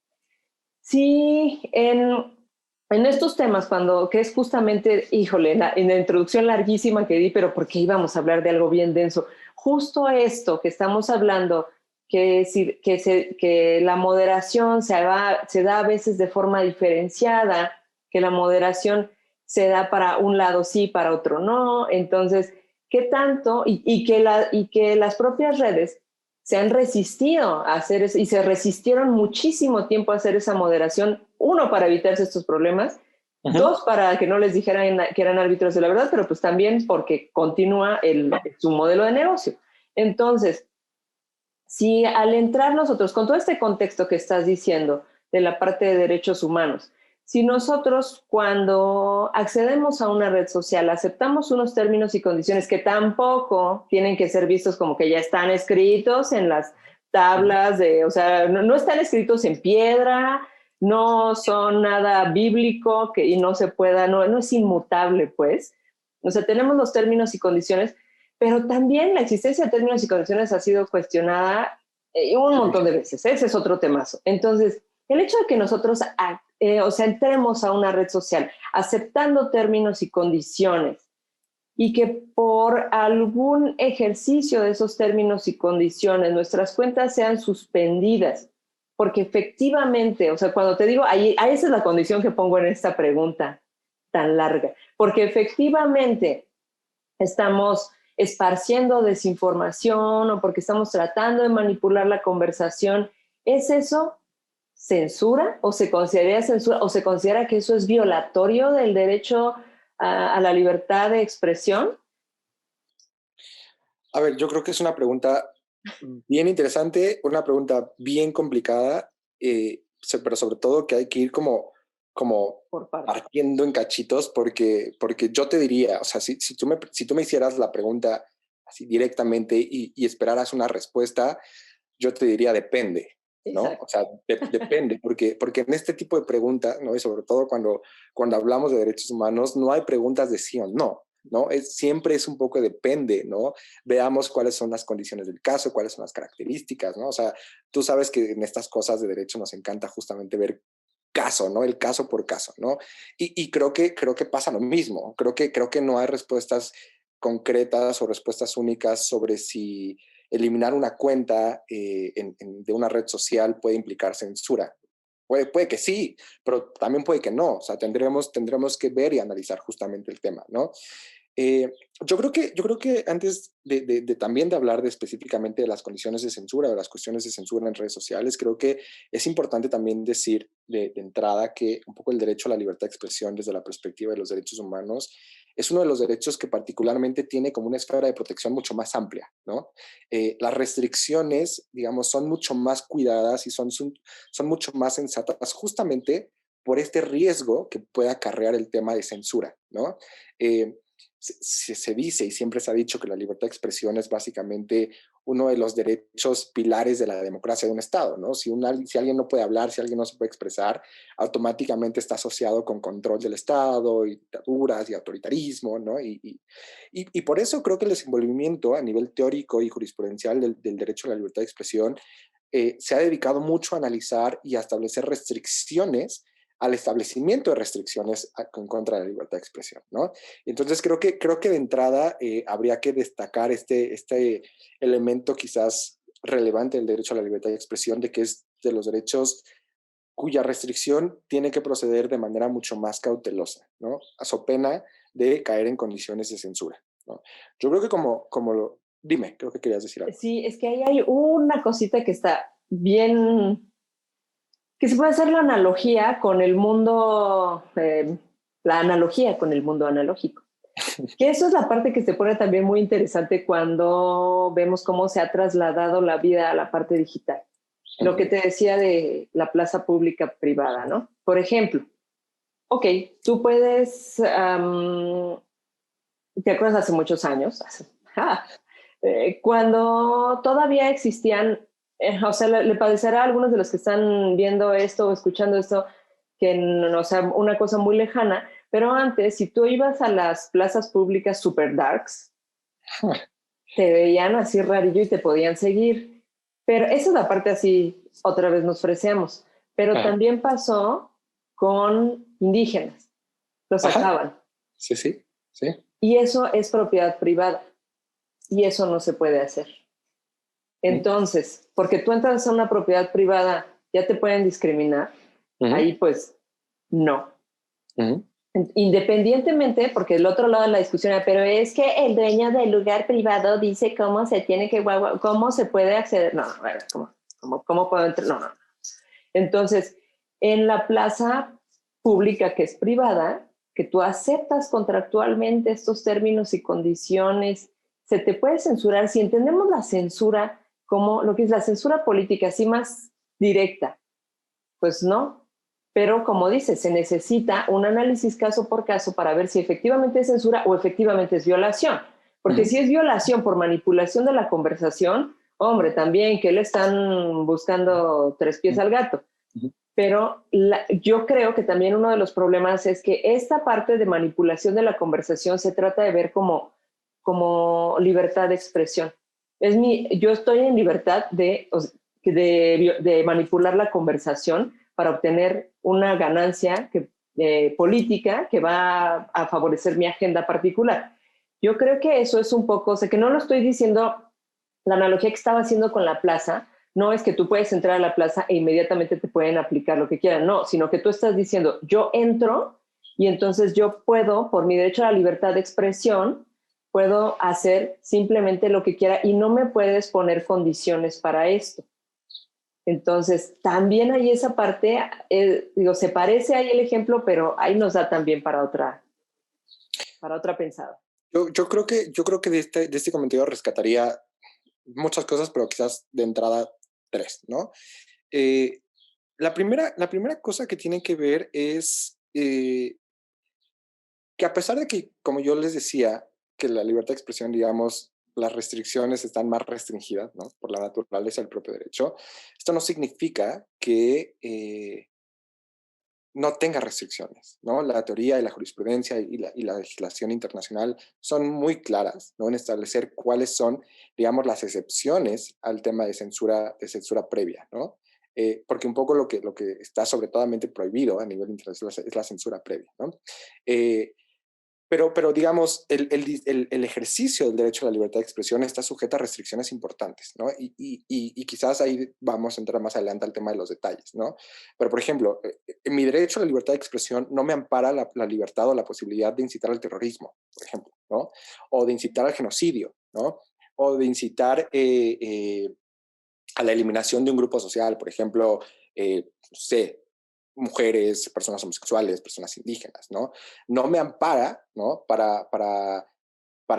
sí, en estos temas, que es justamente, híjole, en la introducción larguísima que di, pero porque íbamos a hablar de algo bien denso, justo esto que estamos hablando, que la moderación se da a veces de forma diferenciada, que la moderación se da para un lado sí, para otro no, entonces, ¿qué tanto? Y que las propias redes se han resistido a hacer eso y se resistieron muchísimo tiempo a hacer esa moderación, uno, para evitarse estos problemas, Ujú. dos, para que no les dijeran que eran árbitros de la verdad, pero pues también porque continúa su modelo de negocio. Entonces, si al entrar nosotros, con todo este contexto que estás diciendo de la parte de derechos humanos, si nosotros cuando accedemos a una red social aceptamos unos términos y condiciones que tampoco tienen que ser vistos como que ya están escritos en las Ujú. tablas o sea, no están escritos en piedra, no son nada bíblico y no se pueda, no es inmutable, pues. O sea, tenemos los términos y condiciones, pero también la existencia de términos y condiciones ha sido cuestionada un montón de veces. Ese es otro temazo. Entonces, el hecho de que nosotros, o sea, entremos a una red social aceptando términos y condiciones y que por algún ejercicio de esos términos y condiciones nuestras cuentas sean suspendidas, porque efectivamente, o sea, cuando te digo, ahí esa es la condición que pongo en esta pregunta tan larga, porque efectivamente estamos esparciendo desinformación o porque estamos tratando de manipular la conversación. ¿Es eso censura o se considera censura o se considera que eso es violatorio del derecho a la libertad de expresión? A ver, yo creo que es una pregunta bien interesante, una pregunta bien complicada, pero sobre todo que hay que ir como Por parte. partiendo en cachitos, porque yo te diría, o sea, si tú me hicieras la pregunta así directamente y esperaras una respuesta, yo te diría depende, ¿no? O Exacto. sea, depende, porque en este tipo de preguntas, ¿no? Y sobre todo cuando hablamos de derechos humanos, no hay preguntas de sí o no, ¿no? Siempre es un poco depende, ¿no? Veamos cuáles son las condiciones del caso, cuáles son las características, ¿no? O sea, tú sabes que en estas cosas de derecho nos encanta justamente ver caso, ¿no? El caso por caso, ¿no? Y creo que pasa lo mismo. Creo que no hay respuestas concretas o respuestas únicas sobre si eliminar una cuenta de una red social puede implicar censura. Puede que sí, pero también puede que no. O sea, tendremos que ver y analizar justamente el tema, ¿no? Eh, yo creo que antes de también de hablar de específicamente de las condiciones de censura, de las cuestiones de censura en redes sociales, creo que es importante también decir de entrada que un poco el derecho a la libertad de expresión desde la perspectiva de los derechos humanos es uno de los derechos que particularmente tiene como una esfera de protección mucho más amplia, ¿no? Las restricciones, digamos, son mucho más cuidadas y son mucho más sensatas justamente por este riesgo que puede acarrear el tema de censura, ¿no? Eh, se dice y siempre se ha dicho que la libertad de expresión es básicamente uno de los derechos pilares de la democracia de un Estado, ¿no? Si alguien no puede hablar, si alguien no se puede expresar, automáticamente está asociado con control del Estado, y dictaduras y autoritarismo, ¿no? Y por eso creo que el desenvolvimiento a nivel teórico y jurisprudencial del derecho a la libertad de expresión se ha dedicado mucho a analizar y a establecer restricciones al establecimiento de restricciones en contra de la libertad de expresión, ¿no? Entonces creo que de entrada habría que destacar este elemento quizás relevante del derecho a la libertad de expresión, de que es de los derechos cuya restricción tiene que proceder de manera mucho más cautelosa, ¿no? A so pena de caer en condiciones de censura, ¿no? Yo creo que dime, creo que querías decir algo. Sí, es que ahí hay una cosita que está bien, que se puede hacer la analogía con el mundo analógico. Que eso es la parte que se pone también muy interesante cuando vemos cómo se ha trasladado la vida a la parte digital. Lo que te decía de la plaza pública privada, ¿no? Por ejemplo, ok, tú puedes, ¿te acuerdas hace muchos años? Cuando todavía existían, o sea, le parecerá a algunos de los que están viendo esto o escuchando esto, que no, o sea, una cosa muy lejana, pero antes, si tú ibas a las plazas públicas super darks, te veían así rarillo y te podían seguir. Pero esa es la parte así, otra vez nos freseamos. Pero Ajá. también pasó con indígenas, los Ajá. sacaban. Sí, sí, sí. Y eso es propiedad privada. Y eso no se puede hacer. Mm. Entonces, porque tú entras a una propiedad privada, ya te pueden discriminar. Ujú, Ahí pues no. ujú. Independientemente, porque el otro lado de la discusión era, pero es que el dueño del lugar privado dice cómo se tiene que, cómo se puede acceder. No, a ver, ¿cómo puedo entrar? No, no. Entonces, en la plaza pública que es privada, que tú aceptas contractualmente estos términos y condiciones, se te puede censurar. Si entendemos la censura como lo que es la censura política, así más directa, pues no. Pero como dice, se necesita un análisis caso por caso para ver si efectivamente es censura o efectivamente es violación. Porque Ujú, si es violación por manipulación de la conversación, hombre, también que le están buscando tres pies ujú, al gato. ujú. Pero yo creo que también uno de los problemas es que esta parte de manipulación de la conversación se trata de ver como libertad de expresión. Yo estoy en libertad de manipular la conversación para obtener una ganancia política que va a favorecer mi agenda particular. Yo creo que eso es un poco, o sea, que no lo estoy diciendo, la analogía que estaba haciendo con la plaza, no es que tú puedes entrar a la plaza e inmediatamente te pueden aplicar lo que quieran, no, sino que tú estás diciendo, yo entro y entonces yo puedo, por mi derecho a la libertad de expresión, puedo hacer simplemente lo que quiera y no me puedes poner condiciones para esto. Entonces, también hay esa parte, digo, se parece ahí el ejemplo, pero ahí nos da también para otra pensada. Yo creo que de este comentario rescataría muchas cosas, pero quizás de entrada tres, ¿no? Eh, la primera cosa que tiene que ver es que a pesar de que, como yo les decía, que la libertad de expresión, digamos, las restricciones están más restringidas, ¿no? Por la naturaleza del propio derecho, esto no significa que no tenga restricciones, ¿no? La teoría y la jurisprudencia y la legislación internacional son muy claras, ¿no? En establecer cuáles son, digamos, las excepciones al tema de censura previa, ¿no? Porque un poco lo que está sobre todomente prohibido a nivel internacional es la censura previa, ¿no? Eh, pero digamos, el ejercicio del derecho a la libertad de expresión está sujeto a restricciones importantes, ¿no? Y quizás ahí vamos a entrar más adelante al tema de los detalles, ¿no? Pero, por ejemplo, mi derecho a la libertad de expresión no me ampara la libertad o la posibilidad de incitar al terrorismo, por ejemplo, ¿no? O de incitar al genocidio, ¿no? O de incitar a la eliminación de un grupo social, por ejemplo, no sé, mujeres, personas homosexuales, personas indígenas, ¿no? No me ampara, ¿no? Para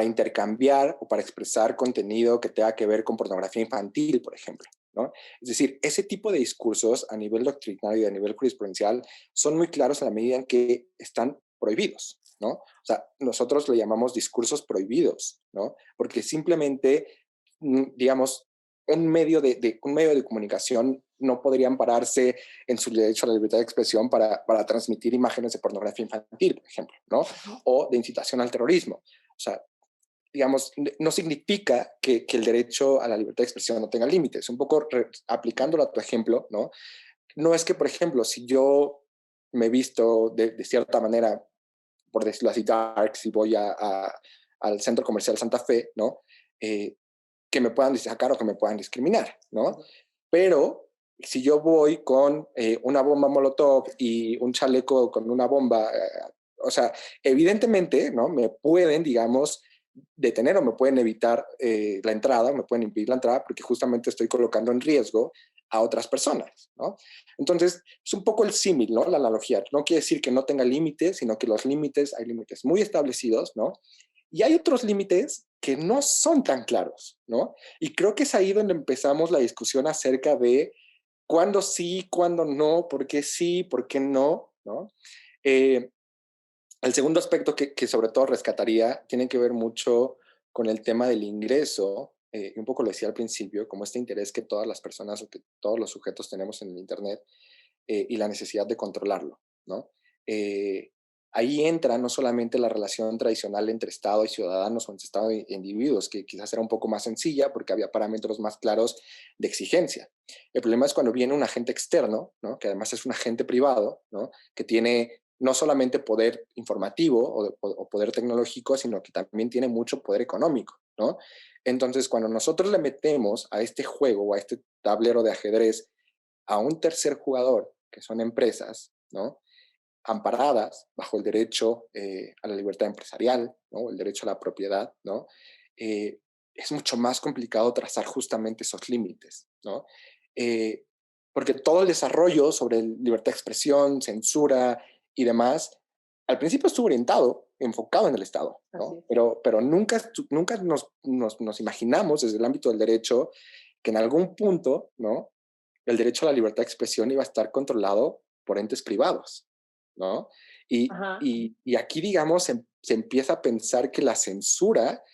intercambiar o para expresar contenido que tenga que ver con pornografía infantil, por ejemplo, ¿no? Es decir, ese tipo de discursos a nivel doctrinario y a nivel jurisprudencial son muy claros en la medida en que están prohibidos, ¿no? O sea, nosotros le llamamos discursos prohibidos, ¿no? Porque simplemente, digamos, un medio de comunicación no podría ampararse en su derecho a la libertad de expresión para transmitir imágenes de pornografía infantil, por ejemplo, ¿no? O de incitación al terrorismo. O sea, digamos, no significa que el derecho a la libertad de expresión no tenga límites. Un poco aplicándolo a tu ejemplo, ¿no? No es que, por ejemplo, si yo me visto de cierta manera, por decirlo así, dark, si voy al centro comercial Santa Fe, ¿no? Que me puedan sacar o que me puedan discriminar, ¿no? Pero si yo voy con una bomba Molotov y un chaleco con una bomba, o sea, evidentemente, ¿no? Me pueden, digamos, detener o me pueden evitar la entrada, me pueden impedir la entrada porque justamente estoy colocando en riesgo a otras personas, ¿no? Entonces, es un poco el símil, ¿no? La analogía. No quiere decir que no tenga límites, sino que los límites, hay límites muy establecidos, ¿no? Y hay otros límites que no son tan claros, ¿no? Y creo que es ahí donde empezamos la discusión acerca de cuándo sí, cuándo no, por qué sí, por qué no, ¿no? Eh, el segundo aspecto que sobre todo rescataría tiene que ver mucho con el tema del ingreso, y un poco lo decía al principio, como este interés que todas las personas o que todos los sujetos tenemos en el Internet, y la necesidad de controlarlo, ¿no? Eh, ahí entra no solamente la relación tradicional entre Estado y ciudadanos o entre Estado e individuos, que quizás era un poco más sencilla porque había parámetros más claros de exigencia. El problema es cuando viene un agente externo, ¿no? Que además es un agente privado, ¿no? Que tiene no solamente poder informativo o poder tecnológico, sino que también tiene mucho poder económico, ¿no? Entonces, cuando nosotros le metemos a este juego o a este tablero de ajedrez a un tercer jugador, que son empresas, ¿no? Amparadas bajo el derecho a la libertad empresarial, ¿no? El derecho a la propiedad, ¿no? Eh, es mucho más complicado trazar justamente esos límites, ¿no? Eh, porque todo el desarrollo sobre libertad de expresión, censura y demás, al principio estuvo orientado, enfocado en el Estado, ¿no? Pero nunca nos imaginamos desde el ámbito del derecho que en algún punto, ¿no? El derecho a la libertad de expresión iba a estar controlado por entes privados, ¿no? Y aquí, digamos, se empieza a pensar que la censura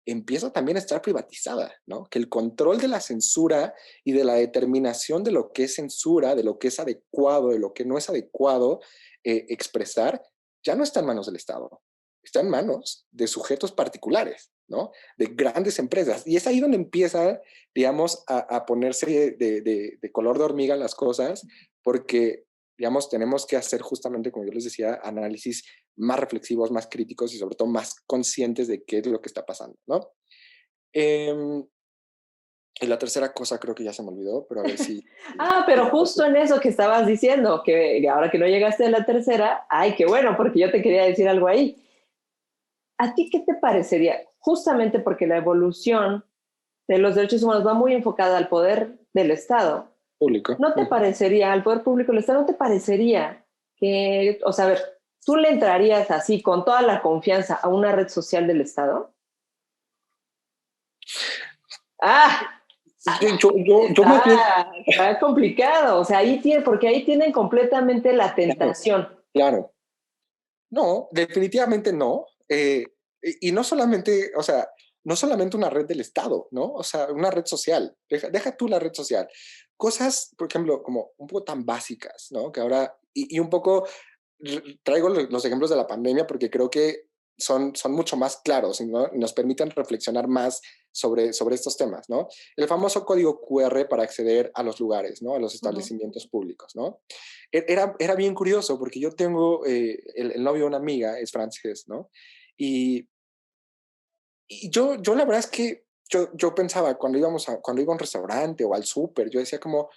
empieza también a estar privatizada, ¿no? Que el control de la censura y de la determinación de lo que es censura, de lo que es adecuado, de lo que no es adecuado expresar, ya no está en manos del Estado, está en manos de sujetos particulares, ¿no? De grandes empresas. Y es ahí donde empieza, digamos, a ponerse de color de hormiga las cosas, porque, digamos, tenemos que hacer justamente, como yo les decía, análisis más reflexivos, más críticos y sobre todo más conscientes de qué es lo que está pasando, ¿no? Y la tercera cosa creo que ya se me olvidó, pero a ver si... Pero justo en eso que estabas diciendo, que ahora que no llegaste a la tercera, ay, qué bueno, porque yo te quería decir algo ahí. ¿A ti qué te parecería? Justamente porque la evolución de los derechos humanos va muy enfocada al poder del Estado. Público. ¿No te parecería, al poder público del Estado, no te parecería que, o sea, a ver, tú le entrarías así con toda la confianza a una red social del Estado? Ah, Más bien, está complicado, o sea, porque ahí tienen completamente la tentación. claro. No, definitivamente no. Y no solamente, o sea, no solamente una red del Estado, ¿no? O sea, una red social. Deja tú la red social. Cosas, por ejemplo, como un poco tan básicas, ¿no? Que ahora, y un poco traigo los ejemplos de la pandemia porque creo que son mucho más claros, ¿no? Y nos permiten reflexionar más sobre estos temas, ¿no? El famoso código QR para acceder a los lugares, ¿no? A los establecimientos públicos, ¿no? Era bien curioso porque yo tengo, el novio de una amiga es francés, ¿no? Y, y yo la verdad es que yo pensaba cuando iba a un restaurante o al súper, yo decía como,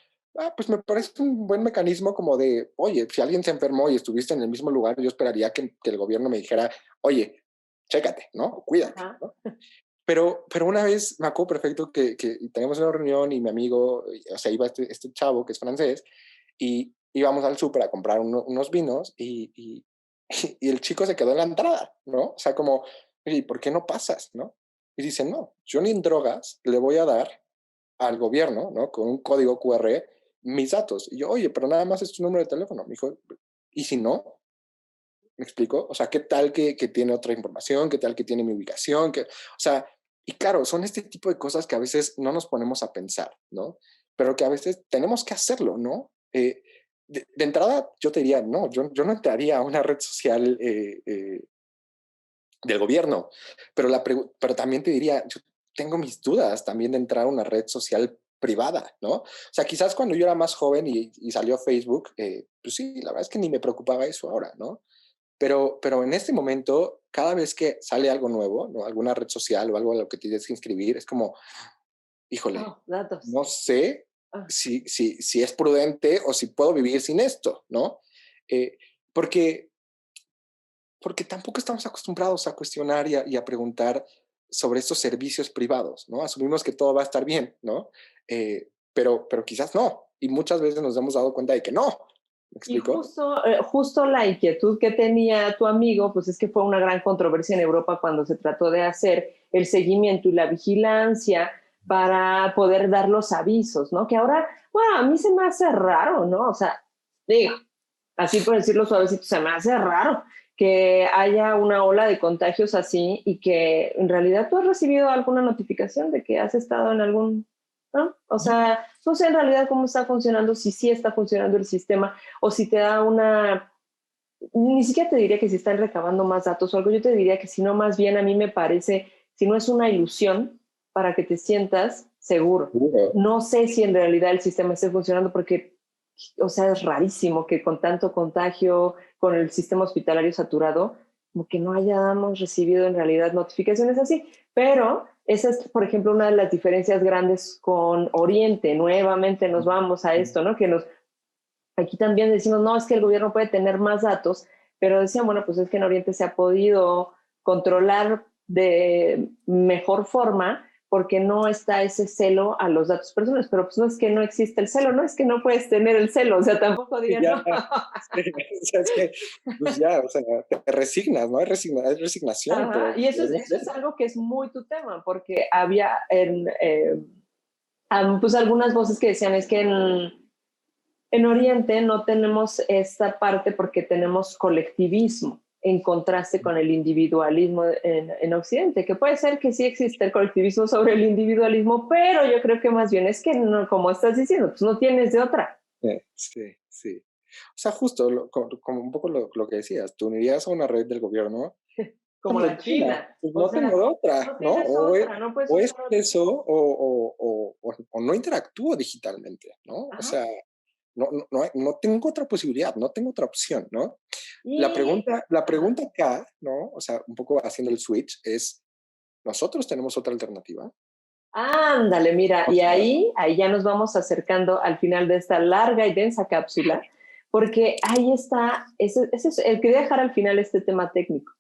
pues me parece un buen mecanismo como de, oye, si alguien se enfermó y estuviste en el mismo lugar, yo esperaría que el gobierno me dijera, oye, chécate, ¿no? O cuídate, ¿no? Pero una vez me acuerdo perfecto que tenemos una reunión y mi amigo, o sea, iba este chavo que es francés y íbamos al súper a comprar unos vinos y el chico se quedó en la entrada, ¿no? O sea, como, oye, ¿por qué no pasas, no? Y dice, no, yo ni en drogas le voy a dar al gobierno, ¿no? Con un código QR mis datos. Y yo, oye, pero nada más es tu número de teléfono. Me dijo, ¿y si no? ¿Me explico? O sea, ¿qué tal que tiene otra información? ¿Qué tal que tiene mi ubicación? O sea, y claro, son este tipo de cosas que a veces no nos ponemos a pensar, ¿no? Pero que a veces tenemos que hacerlo, ¿no? De entrada, yo te diría, no, yo no entraría a una red social del gobierno, pero también te diría, yo tengo mis dudas también de entrar a una red social privada, ¿no? O sea, quizás cuando yo era más joven y salió Facebook, pues sí, la verdad es que ni me preocupaba eso ahora, ¿no? Pero en este momento, cada vez que sale algo nuevo, ¿no? Alguna red social o algo a lo que tienes que inscribir, es como, híjole, Oh, datos. no sé Ah. si es prudente o si puedo vivir sin esto, ¿no? Eh, porque, porque tampoco estamos acostumbrados a cuestionar y a preguntar sobre estos servicios privados, ¿no? Asumimos que todo va a estar bien, ¿no? Pero quizás no. Y muchas veces nos hemos dado cuenta de que no. ¿Me Y explico? justo la inquietud que tenía tu amigo, pues es que fue una gran controversia en Europa cuando se trató de hacer el seguimiento y la vigilancia para poder dar los avisos, ¿no? Que ahora, bueno, a mí se me hace raro, ¿no? O sea, digo, así por decirlo suavecito, se me hace raro que haya una ola de contagios así y que en realidad tú has recibido alguna notificación de que has estado en algún, ¿no? O sea, no sé en realidad cómo está funcionando, si sí está funcionando el sistema o si te da una, ni siquiera te diría que si están recabando más datos o algo, yo te diría que si no, más bien a mí me parece, si no es una ilusión para que te sientas seguro. No sé si en realidad el sistema esté funcionando porque, o sea, es rarísimo que con tanto contagio, con el sistema hospitalario saturado, como que no hayamos recibido en realidad notificaciones así. Pero esa es, por ejemplo, una de las diferencias grandes con Oriente. Nuevamente nos vamos a esto, ¿no? Que aquí también decimos, no, es que el gobierno puede tener más datos, pero decían, bueno, pues es que en Oriente se ha podido controlar de mejor forma porque no está ese celo a los datos personales, pero pues no es que no existe el celo, no es que no puedes tener el celo, o sea, tampoco digan, Ya, no. sí, o sea, es que, pues ya, o sea, te resignas, ¿no? Hay resignación, Ajá, y pero no eso sé. es algo que es muy tu tema, porque había pues algunas voces que decían, es que en Oriente no tenemos esta parte porque tenemos colectivismo en contraste con el individualismo en Occidente, que puede ser que sí existe el colectivismo sobre el individualismo, pero yo creo que más bien es que, no, como estás diciendo, pues no tienes de otra. Sí, sí. O sea, justo, como un poco lo que decías, tú unirías a una red del gobierno Como como la China, China. pues O no tengo sea, de otra, no ¿no? tienes otra, no puedes O es usar otra. eso o no interactúo digitalmente, ¿no? O Ajá. sea, no tengo otra posibilidad, no tengo otra opción, ¿no? Y, La ajá. pregunta acá, ¿no? O sea, un poco haciendo el switch es, ¿nosotros tenemos otra alternativa? Ándale, mira, O y sea, ahí ya nos vamos acercando al final de esta larga y densa cápsula, porque ahí está, ese es el que voy a dejar al final este tema técnico.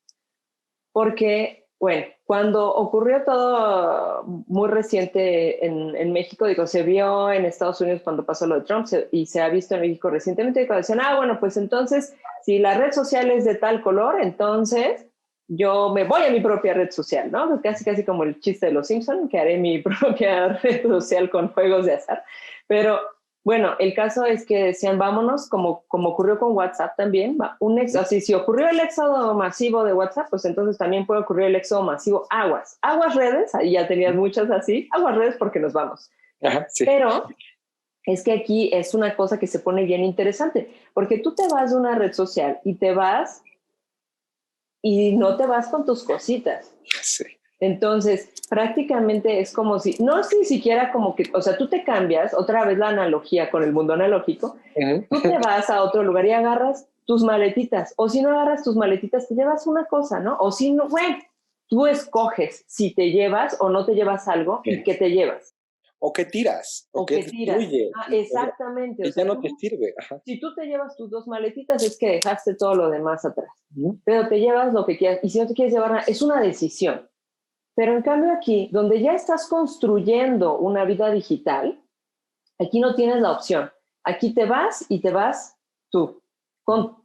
Porque, bueno, cuando ocurrió todo muy reciente en México, digo, se vio en Estados Unidos cuando pasó lo de Trump y se ha visto en México recientemente, y cuando decían, bueno, pues entonces, si la red social es de tal color, entonces yo me voy a mi propia red social, ¿no? Pues casi como el chiste de los Simpson, que haré mi propia red social con juegos de azar. Pero bueno, el caso es que decían, vámonos, como ocurrió con WhatsApp también, así, si ocurrió el éxodo masivo de WhatsApp, pues entonces también puede ocurrir el éxodo masivo aguas redes, ahí ya tenías muchas así, aguas redes porque nos vamos. ajá, sí. Pero es que aquí es una cosa que se pone bien interesante, porque tú te vas de una red social y te vas y no te vas con tus cositas. Sí. Entonces, prácticamente es como si, no es ni siquiera como que, o sea, tú te cambias, otra vez la analogía con el mundo analógico, tú te vas a otro lugar y agarras tus maletitas, o si no agarras tus maletitas, te llevas una cosa, ¿no? O si no, bueno, tú escoges si te llevas o no te llevas algo y qué te llevas, O que tiras, o o que qué tiras. destruye, Exactamente, o y ya sea, no te sirve. Ajá. si tú te llevas tus dos maletitas es que dejaste todo lo demás atrás, Ujú. pero te llevas lo que quieras, y si no te quieres llevar nada, es una decisión. Pero en cambio aquí, donde ya estás construyendo una vida digital, aquí no tienes la opción. Aquí te vas y te vas tú, con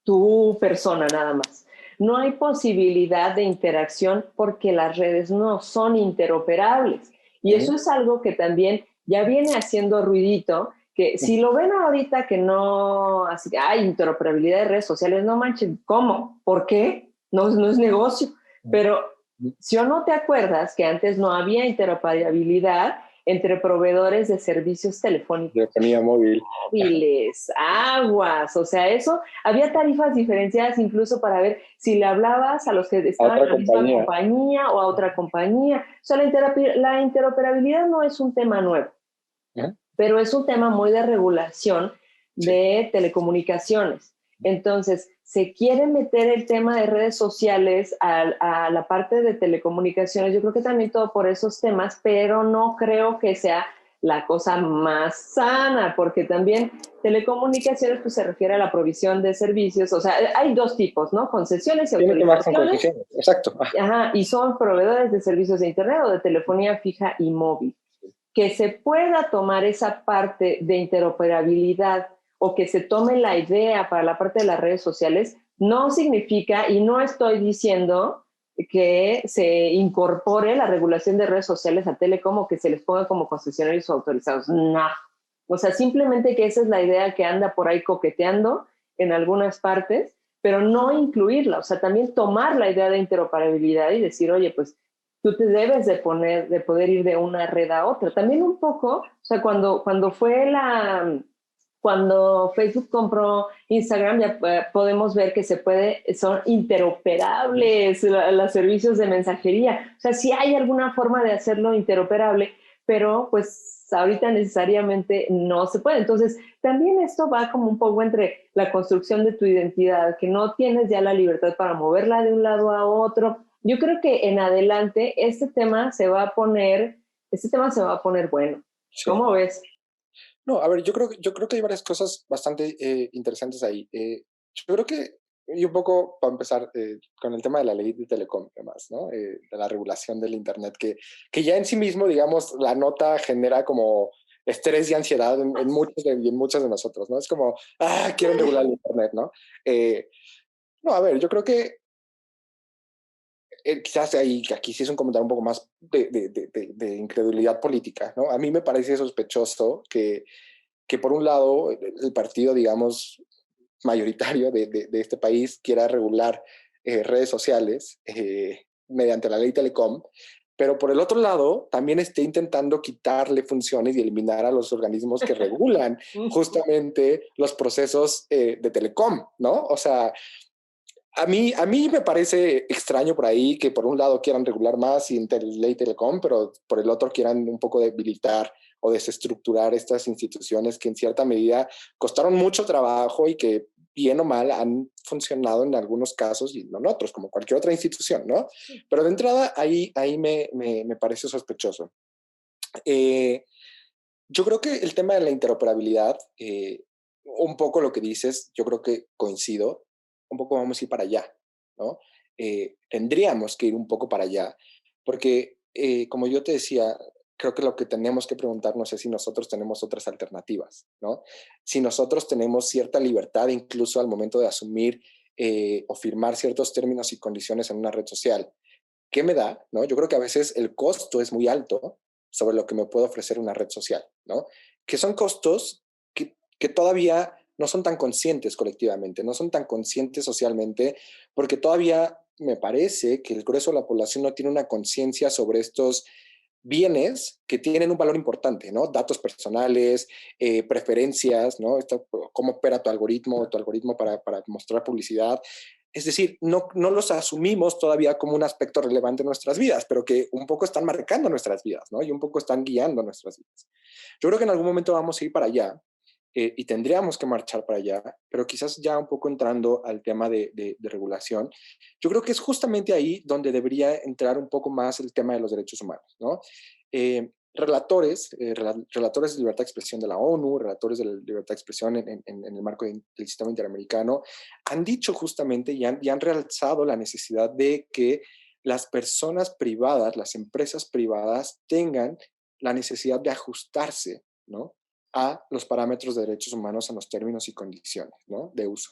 tu persona nada más. No hay posibilidad de interacción porque las redes no son interoperables. Y eso es algo que también ya viene haciendo ruidito, que si lo ven ahorita que no, así que hay interoperabilidad de redes sociales, no manchen, ¿cómo? ¿Por qué? No, no es negocio. Pero si o no te acuerdas que antes no había interoperabilidad entre proveedores de servicios telefónicos. Telefonía móvil. Móviles, aguas, o sea, eso, había tarifas diferenciadas incluso para ver si le hablabas a los que estaban en la misma compañía o a otra compañía. O sea, la interoperabilidad no es un tema nuevo, pero es un tema muy de regulación de telecomunicaciones. Entonces, se quiere meter el tema de redes sociales a la parte de telecomunicaciones, yo creo que también todo por esos temas, pero no creo que sea la cosa más sana, porque también telecomunicaciones pues se refiere a la provisión de servicios, o sea, hay dos tipos, ¿no? Concesiones y autorizaciones. Exacto. Ajá, y son proveedores de servicios de internet o de telefonía fija y móvil. Que se pueda tomar esa parte de interoperabilidad o que se tome la idea para la parte de las redes sociales, no significa, y no estoy diciendo que se incorpore la regulación de redes sociales a Telecom o que se les ponga como concesionarios autorizados. No. O sea, simplemente que esa es la idea que anda por ahí coqueteando en algunas partes, pero no incluirla. O sea, también tomar la idea de interoperabilidad y decir, oye, pues tú te debes de poder ir de una red a otra. También un poco, o sea, cuando Facebook compró Instagram, ya podemos ver que son interoperables los servicios de mensajería. O sea, sí hay alguna forma de hacerlo interoperable, pero pues ahorita necesariamente no se puede. Entonces, también esto va como un poco entre la construcción de tu identidad, que no tienes ya la libertad para moverla de un lado a otro. Yo creo que en adelante este tema se va a poner bueno. Sí. ¿Cómo ves? No, a ver, yo creo que hay varias cosas bastante interesantes ahí. Yo creo que, y un poco para empezar con el tema de la ley de Telecom, además, ¿no? De la regulación del Internet, que ya en sí mismo, digamos, la nota genera como estrés y ansiedad en muchos de nosotros, ¿no? Es como, quieren regular el Internet, ¿no? No, a ver, yo creo que quizás aquí sí es un comentario un poco más de incredulidad política, ¿no? A mí me parece sospechoso que por un lado el partido, digamos, mayoritario de este país quiera regular redes sociales mediante la ley Telecom, pero por el otro lado también esté intentando quitarle funciones y eliminar a los organismos que regulan justamente los procesos de Telecom, ¿no? O sea, a mí me parece extraño por ahí que por un lado quieran regular más y ley Telecom, pero por el otro quieran un poco debilitar o desestructurar estas instituciones que en cierta medida costaron mucho trabajo y que bien o mal han funcionado en algunos casos y no en otros, como cualquier otra institución, ¿no? Pero de entrada ahí me parece sospechoso. Yo creo que el tema de la interoperabilidad, un poco lo que dices, yo creo que coincido, un poco vamos a ir para allá, ¿no? Tendríamos que ir un poco para allá, porque como yo te decía, creo que lo que tenemos que preguntarnos es si nosotros tenemos otras alternativas, ¿no? Si nosotros tenemos cierta libertad incluso al momento de asumir o firmar ciertos términos y condiciones en una red social. ¿Qué me da? ¿No? Yo creo que a veces el costo es muy alto sobre lo que me puede ofrecer una red social, ¿no? Que son costos que todavía no son tan conscientes colectivamente, no son tan conscientes socialmente, porque todavía me parece que el grueso de la población no tiene una conciencia sobre estos bienes que tienen un valor importante, ¿no? Datos personales, preferencias, ¿no? Cómo opera tu algoritmo para mostrar publicidad. Es decir, no los asumimos todavía como un aspecto relevante en nuestras vidas, pero que un poco están marcando nuestras vidas, ¿no? Y un poco están guiando nuestras vidas. Yo creo que en algún momento vamos a ir para allá y tendríamos que marchar para allá, pero quizás ya un poco entrando al tema de regulación, yo creo que es justamente ahí donde debería entrar un poco más el tema de los derechos humanos, ¿no? Relatores de libertad de expresión de la ONU, relatores de la libertad de expresión en el marco del sistema interamericano, han dicho justamente y han realzado la necesidad de que las personas privadas, las empresas privadas, tengan la necesidad de ajustarse, ¿no?, a los parámetros de derechos humanos en los términos y condiciones, ¿no?, de uso.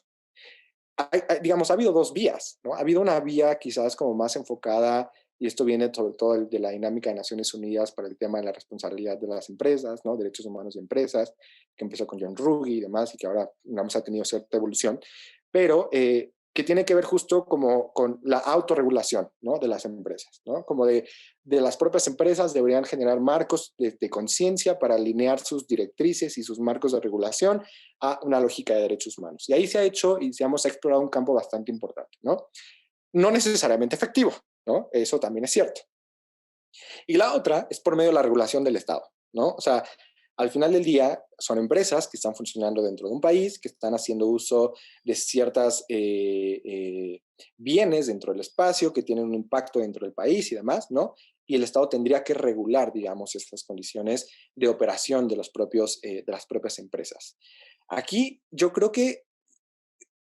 Digamos, ha habido dos vías, ¿no? Ha habido una vía quizás como más enfocada y esto viene sobre todo de la dinámica de Naciones Unidas para el tema de la responsabilidad de las empresas, ¿no? Derechos humanos de empresas, que empezó con John Ruggie y demás, y que ahora digamos, ha tenido cierta evolución, pero que tiene que ver justo como con la autorregulación, ¿no? De las empresas, ¿no? Como de las propias empresas deberían generar marcos de conciencia para alinear sus directrices y sus marcos de regulación a una lógica de derechos humanos. Y ahí se ha hecho y se ha explorado un campo bastante importante, ¿no? No necesariamente efectivo, ¿no? Eso también es cierto. Y la otra es por medio de la regulación del Estado, ¿no? O sea, al final del día son empresas que están funcionando dentro de un país, que están haciendo uso de ciertas bienes dentro del espacio, que tienen un impacto dentro del país y demás, ¿no? Y el Estado tendría que regular, digamos, estas condiciones de operación de, de las propias empresas. Aquí yo creo que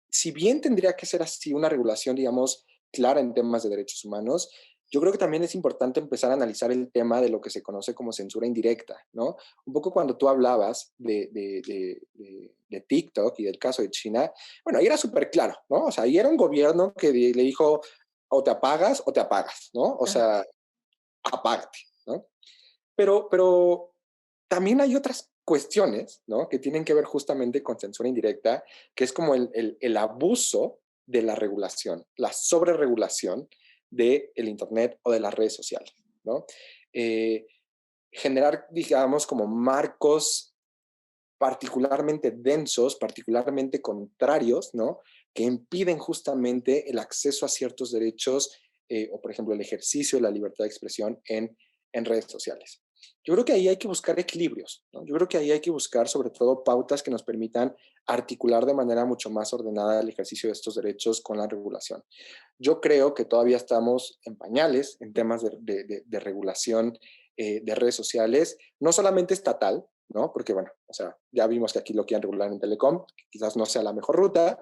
si bien tendría que ser así una regulación, digamos, clara en temas de derechos humanos, yo creo que también es importante empezar a analizar el tema de lo que se conoce como censura indirecta, ¿no? Un poco cuando tú hablabas de TikTok y del caso de China, bueno, ahí era súper claro, ¿no? O sea, ahí era un gobierno que le dijo o te apagas, ¿no? O sea, apágate, ¿no? Pero también hay otras cuestiones, ¿no? Que tienen que ver justamente con censura indirecta, que es como el abuso de la regulación, la sobreregulación del Internet o de las redes sociales, ¿no? Eh, Generar, digamos, como marcos particularmente densos, particularmente contrarios, ¿no? Que impiden justamente el acceso a ciertos derechos o, por ejemplo, el ejercicio de la libertad de expresión en redes sociales. Yo creo que ahí hay que buscar equilibrios, ¿no? Yo creo que ahí hay que buscar sobre todo pautas que nos permitan articular de manera mucho más ordenada el ejercicio de estos derechos con la regulación. Yo creo que todavía estamos en pañales en temas de regulación de redes sociales, no solamente estatal, ¿no? Porque, bueno, o sea, ya vimos que aquí lo quieren regular en Telecom, que quizás no sea la mejor ruta,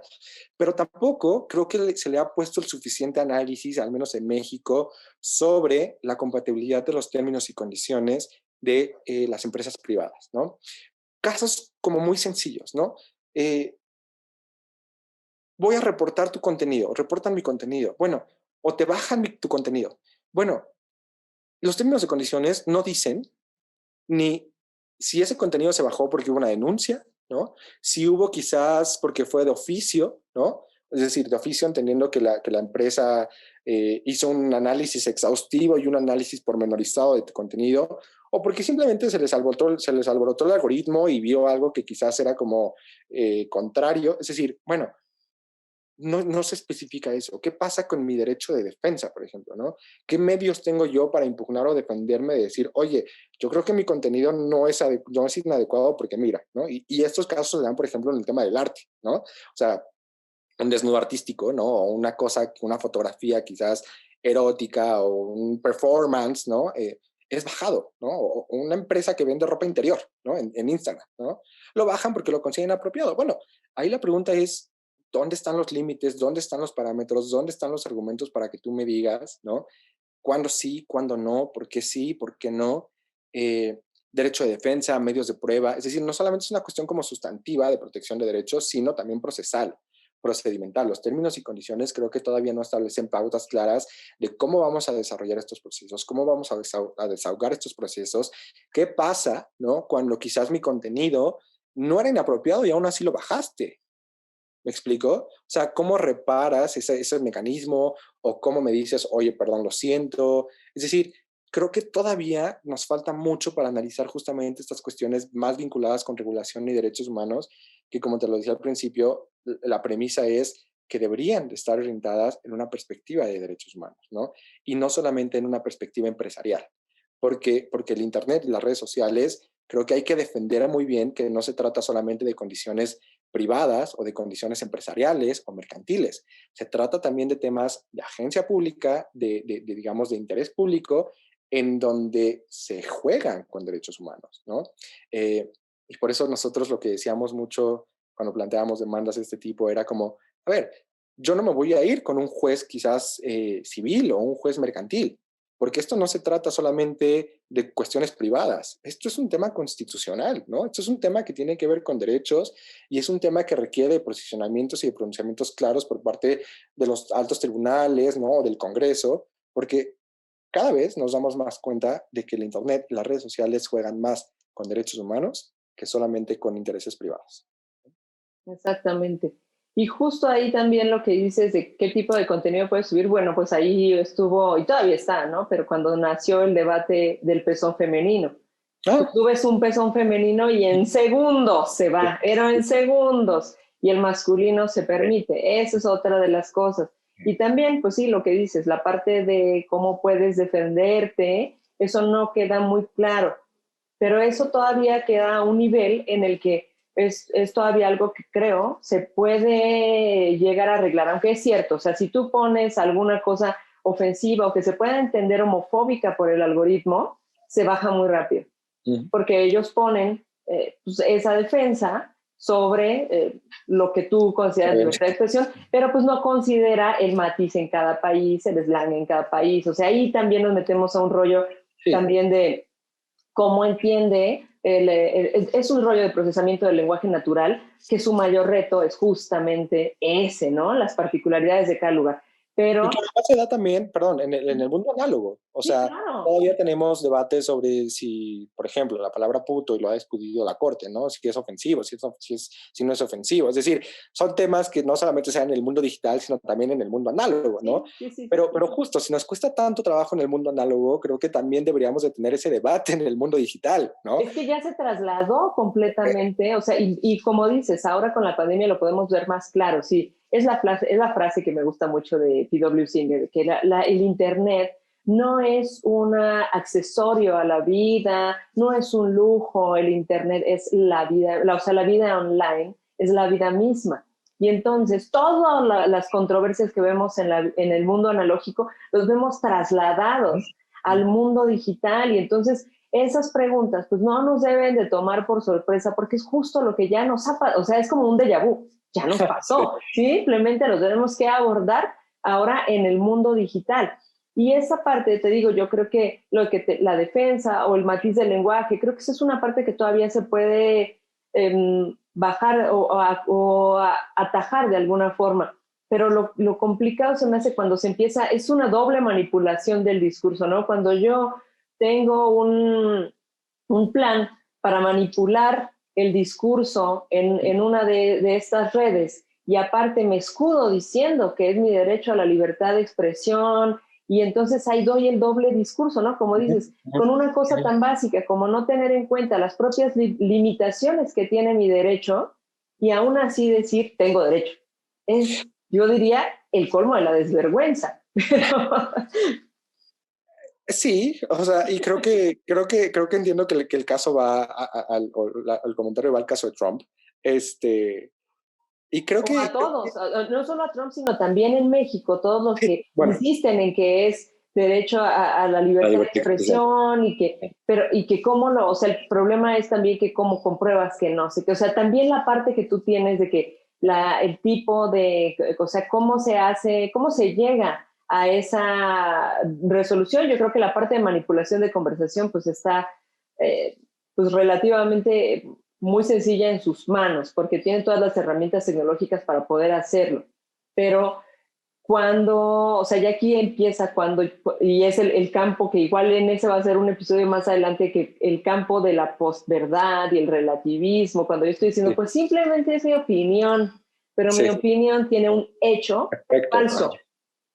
pero tampoco creo que se le ha puesto el suficiente análisis, al menos en México, sobre la compatibilidad de los términos y condiciones de las empresas privadas, ¿no? Casos como muy sencillos, ¿no? Eh, Voy a reportar tu contenido, reportan mi contenido, bueno, o te bajan tu contenido. Bueno, los términos y condiciones no dicen ni si ese contenido se bajó porque hubo una denuncia, ¿no? Si hubo quizás porque fue de oficio, ¿no? Es decir, de oficio entendiendo que la empresa hizo un análisis exhaustivo y un análisis pormenorizado de tu contenido, o porque simplemente se les alborotó el algoritmo y vio algo que quizás era como contrario. Es decir, bueno, no se especifica eso. ¿Qué pasa con mi derecho de defensa, por ejemplo, ¿no? ¿Qué medios tengo yo para impugnar o defenderme de decir, oye, yo creo que mi contenido no es inadecuado porque mira, ¿no? Y estos casos se dan, por ejemplo, en el tema del arte, ¿no? O sea, un desnudo artístico, ¿no? O una cosa, una fotografía quizás erótica o un performance, ¿no? Es bajado, ¿no? O una empresa que vende ropa interior, ¿no? En Instagram, ¿no? Lo bajan porque lo consiguen apropiado. Bueno, ahí la pregunta es, ¿dónde están los límites? ¿Dónde están los parámetros? ¿Dónde están los argumentos para que tú me digas, ¿no? ¿Cuándo sí? ¿Cuándo no? ¿Por qué sí? ¿Por qué no? Derecho de defensa, medios de prueba. Es decir, no solamente es una cuestión como sustantiva de protección de derechos, sino también procesal, procedimental. Los términos y condiciones creo que todavía no establecen pautas claras de cómo vamos a desarrollar estos procesos, cómo vamos a desahogar estos procesos, qué pasa, ¿no? Cuando quizás mi contenido no era inapropiado y aún así lo bajaste. ¿Me explico? O sea, ¿cómo reparas ese mecanismo o cómo me dices, oye, perdón, lo siento? Es decir, creo que todavía nos falta mucho para analizar justamente estas cuestiones más vinculadas con regulación y derechos humanos, que como te lo decía al principio, la premisa es que deberían de estar orientadas en una perspectiva de derechos humanos, ¿no? Y no solamente en una perspectiva empresarial, porque el Internet y las redes sociales creo que hay que defender muy bien que no se trata solamente de condiciones privadas o de condiciones empresariales o mercantiles. Se trata también de temas de agencia pública, digamos, de interés público, en donde se juegan con derechos humanos, ¿no? Y por eso nosotros lo que decíamos mucho cuando planteábamos demandas de este tipo era como, a ver, yo no me voy a ir con un juez quizás civil o un juez mercantil, porque esto no se trata solamente de cuestiones privadas, esto es un tema constitucional, ¿no? Esto es un tema que tiene que ver con derechos y es un tema que requiere de posicionamientos y de pronunciamientos claros por parte de los altos tribunales, ¿no? O del Congreso, porque cada vez nos damos más cuenta de que el Internet y las redes sociales juegan más con derechos humanos que solamente con intereses privados. Exactamente. Y justo ahí también lo que dices de qué tipo de contenido puedes subir, bueno, pues ahí estuvo, y todavía está, ¿no? Pero cuando nació el debate del pezón femenino. Tú Ah, subes un pezón femenino y en segundos se va, pero en segundos. Y el masculino se permite. Esa es otra de las cosas. Y también, pues sí, lo que dices, la parte de cómo puedes defenderte, eso no queda muy claro. Pero eso todavía queda a un nivel en el que es todavía algo que creo se puede llegar a arreglar, aunque es cierto, o sea, si tú pones alguna cosa ofensiva o que se pueda entender homofóbica por el algoritmo, se baja muy rápido, porque ellos ponen pues esa defensa sobre lo que tú consideras libertad de expresión, pero pues no considera el matiz en cada país, el slang en cada país, o sea, ahí también nos metemos a un rollo sí. también de cómo entiende, es un rollo de procesamiento del lenguaje natural, que su mayor reto es justamente ese, ¿no? Las particularidades de cada lugar. Y Pero, que además se da también, perdón, en el mundo análogo. O sí, sea, claro. todavía tenemos debates sobre si, por ejemplo, la palabra puto y lo ha discutido la corte, ¿no? Si es ofensivo, si no es ofensivo. Es decir, son temas que no solamente se dan en el mundo digital, sino también en el mundo análogo, ¿no? Sí, sí, sí. Pero justo, si nos cuesta tanto trabajo en el mundo análogo, creo que también deberíamos de tener ese debate en el mundo digital, ¿no? Es que ya se trasladó completamente, o sea, y como dices, ahora con la pandemia lo podemos ver más claro, sí, es la frase que me gusta mucho de T.W. Singer, que el Internet no es un accesorio a la vida, no es un lujo, el Internet es la vida, o sea, la vida online es la vida misma. Y entonces todas las controversias que vemos en el mundo analógico los vemos trasladados al mundo digital y entonces esas preguntas pues no nos deben de tomar por sorpresa porque es justo lo que ya nos ha pasado, o sea, es como un déjà vu, ya nos pasó, simplemente los tenemos que abordar ahora en el mundo digital. Y esa parte, te digo, yo creo que la defensa o el matiz del lenguaje, creo que esa es una parte que todavía se puede bajar o atajar de alguna forma. Pero lo complicado se me hace cuando se empieza, es una doble manipulación del discurso, ¿no? Cuando yo tengo un plan para manipular el discurso en una de estas redes y aparte me escudo diciendo que es mi derecho a la libertad de expresión y entonces ahí doy el doble discurso, ¿no? Como dices, con una cosa tan básica como no tener en cuenta las propias limitaciones que tiene mi derecho y aún así decir tengo derecho. Es, yo diría, el colmo de la desvergüenza. Sí, o sea, y creo que entiendo que el caso va al comentario va al caso de Trump. Y creo O a que, todos, no solo a Trump, sino también en México, todos los que bueno, insisten en que es derecho a la la libertad de libertad de expresión. expresión y que cómo lo, o sea, el problema es también que cómo compruebas que no sé qué, o sea, también la parte que tú tienes de que el tipo de, o sea, cómo se hace, cómo se llega a esa resolución, yo creo que la parte de manipulación de conversación pues está pues relativamente muy sencilla en sus manos, porque tienen todas las herramientas tecnológicas para poder hacerlo. Pero cuando, o sea, ya aquí empieza cuando, y es el campo que igual en ese va a ser un episodio más adelante, que el campo de la posverdad y el relativismo, cuando yo estoy diciendo, Sí, pues simplemente es mi opinión, pero mi sí, opinión tiene un hecho perfecto. falso.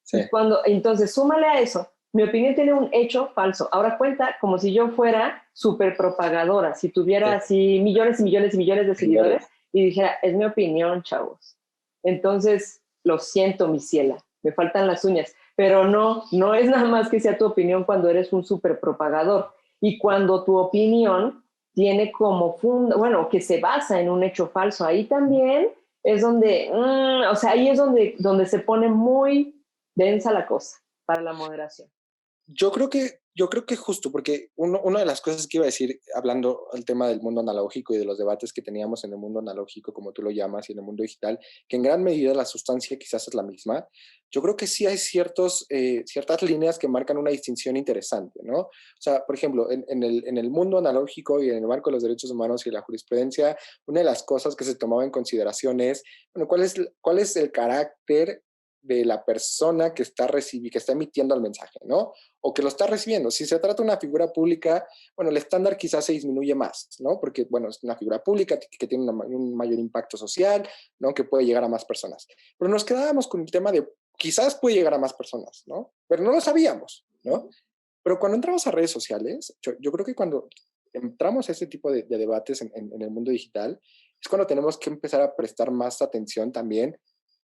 Sí, Y cuando, entonces, súmale a eso, mi opinión tiene un hecho falso. Ahora cuenta como si yo fuera súper propagadora, si tuviera sí, así millones y millones y millones de seguidores seguidores. y dijera, es mi opinión, chavos. Entonces, lo siento, mi ciela, me faltan las uñas. Pero no, no es nada más que sea tu opinión cuando eres un súper propagador. Y cuando tu opinión tiene como bueno, que se basa en un hecho falso, ahí también es donde, o sea, ahí es donde se pone muy densa la cosa para la moderación. Yo creo que justo, porque una de las cosas que iba a decir, hablando al tema del mundo analógico y de los debates que teníamos en el mundo analógico, como tú lo llamas, y en el mundo digital, que en gran medida la sustancia quizás es la misma, yo creo que sí hay ciertas líneas que marcan una distinción interesante, ¿no? O sea, por ejemplo, en el mundo analógico y en el marco de los derechos humanos y la jurisprudencia, una de las cosas que se tomaba en consideración es, bueno, ¿cuál es el carácter de la persona que está emitiendo el mensaje, ¿no? O que lo está recibiendo. Si se trata de una figura pública, bueno, el estándar quizás se disminuye más, ¿no? Porque, bueno, es una figura pública que tiene un mayor impacto social, ¿no? Que puede llegar a más personas. Pero nos quedábamos con el tema de quizás puede llegar a más personas, ¿no? Pero no lo sabíamos, ¿no? Pero cuando entramos a redes sociales, yo creo que cuando entramos a este tipo de debates en el mundo digital, es cuando tenemos que empezar a prestar más atención también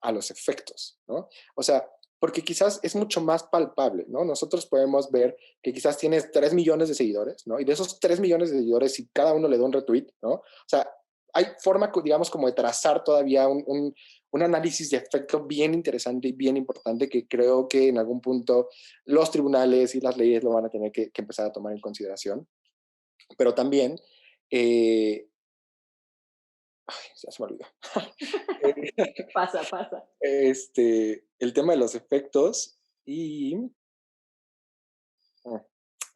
a los efectos, ¿no? O sea, porque quizás es mucho más palpable, ¿no? Nosotros podemos ver que quizás tienes 3 millones de seguidores, ¿no? Y de esos 3 millones de seguidores, si cada uno le da un retweet, ¿no? O sea, hay forma, digamos, como de trazar todavía un análisis de efecto bien interesante y bien importante que creo que en algún punto los tribunales y las leyes lo van a tener que empezar a tomar en consideración. Pero también, ya se me olvidó. Pasa. El tema de los efectos y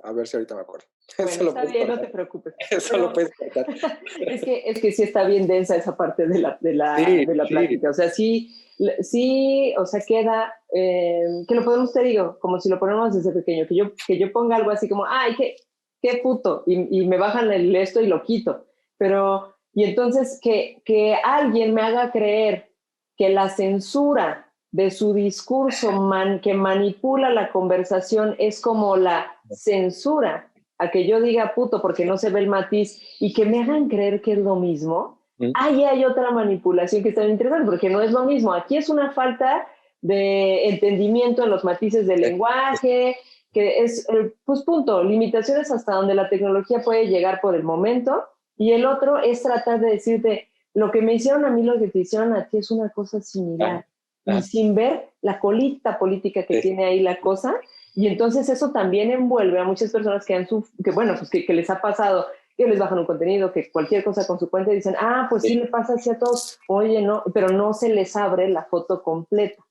a ver si ahorita me acuerdo. Bueno, Eso lo está puedes bien, no cortar. te preocupes. Eso Pero lo puedes cortar. es que sí está bien densa esa parte de la Sí, plática. O sea, sí, o sea, queda, que lo podemos, te digo, como si lo ponemos desde pequeño, que yo ponga algo así como, ay, qué puto, y me bajan el esto y lo quito. Pero, y entonces que alguien me haga creer que la censura de su discurso que manipula la conversación es como la censura a que yo diga puto porque no se ve el matiz y que me hagan creer que es lo mismo, ahí hay otra manipulación que está bien interesante porque no es lo mismo. Aquí es una falta de entendimiento en los matices del lenguaje, que es, pues punto, limitaciones hasta donde la tecnología puede llegar por el momento, y el otro es tratar de decirte, lo que me hicieron a mí, lo que te hicieron a ti es una cosa similar, y sin ver la colita política que tiene ahí la cosa. Y entonces eso también envuelve a muchas personas bueno, pues que les ha pasado, que les bajan un contenido, que cualquier cosa con su cuenta y dicen, pues sí le pasa así a todos, oye, no, pero no se les abre la foto completa.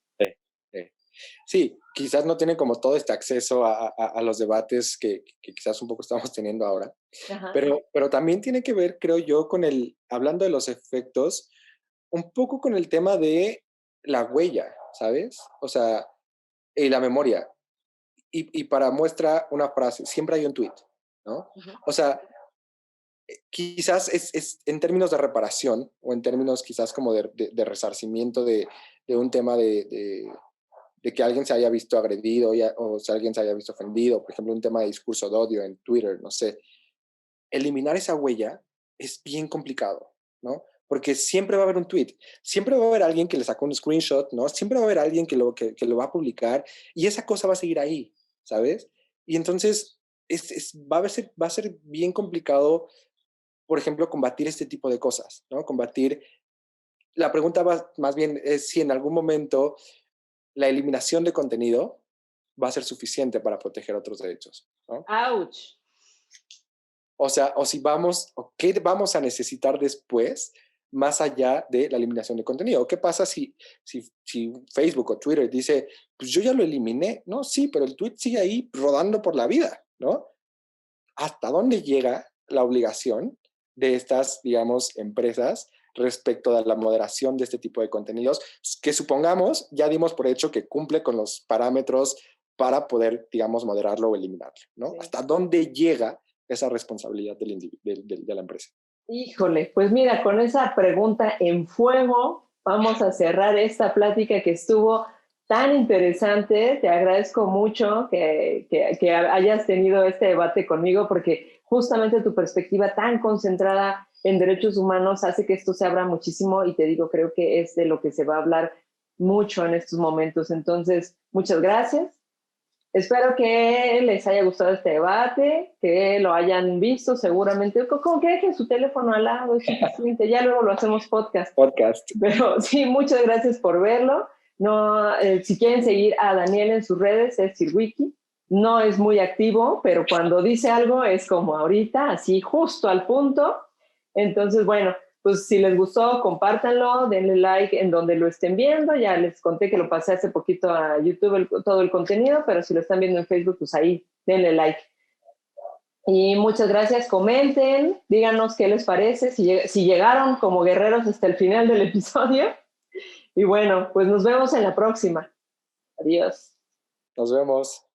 Sí, quizás no tienen como todo este acceso a los debates que quizás un poco estamos teniendo ahora, pero también tiene que ver, creo yo, hablando de los efectos, un poco con el tema de la huella, ¿sabes? O sea, la memoria. Y para muestra una frase, siempre hay un tweet, ¿no? O sea, quizás es en términos de reparación o en términos quizás como de resarcimiento de un tema de que alguien se haya visto agredido o si alguien se haya visto ofendido, por ejemplo, un tema de discurso de odio en Twitter, no sé. Eliminar esa huella es bien complicado, ¿no? Porque siempre va a haber un tweet, siempre va a haber alguien que le sacó un screenshot, ¿no? Siempre va a haber alguien que lo va a publicar y esa cosa va a seguir ahí, ¿sabes? Y entonces va a ser bien complicado, por ejemplo, combatir este tipo de cosas, ¿no? La pregunta más bien es si en algún momento la eliminación de contenido va a ser suficiente para proteger otros derechos, ¿no? ¡Auch! O sea, o qué vamos a necesitar después, más allá de la eliminación de contenido. ¿Qué pasa si Facebook o Twitter dice, pues yo ya lo eliminé? No, sí, pero el tweet sigue ahí rodando por la vida, ¿no? ¿Hasta dónde llega la obligación de estas, digamos, empresas respecto a la moderación de este tipo de contenidos? Que supongamos, ya dimos por hecho que cumple con los parámetros para poder, digamos, moderarlo o eliminarlo, ¿no? Sí. ¿Hasta dónde llega esa responsabilidad de la empresa? Híjole, pues mira, con esa pregunta en fuego vamos a cerrar esta plática que estuvo tan interesante. Te agradezco mucho que hayas tenido este debate conmigo porque justamente tu perspectiva tan concentrada en derechos humanos hace que esto se abra muchísimo y te digo, creo que es de lo que se va a hablar mucho en estos momentos. Entonces, muchas gracias. Espero que les haya gustado este debate, que lo hayan visto seguramente. Como que dejen su teléfono al lado, es suficiente. Ya luego lo hacemos podcast. Pero sí, muchas gracias por verlo. No, si quieren seguir a Daniel en sus redes, es Sirwiki. No es muy activo, pero cuando dice algo es como ahorita, así justo al punto. Entonces, bueno, pues si les gustó, compártanlo, denle like en donde lo estén viendo. Ya les conté que lo pasé hace poquito a YouTube todo el contenido, pero si lo están viendo en Facebook, pues ahí denle like. Y muchas gracias, comenten, díganos qué les parece, si llegaron como guerreros hasta el final del episodio. Y bueno, pues nos vemos en la próxima. Adiós. Nos vemos.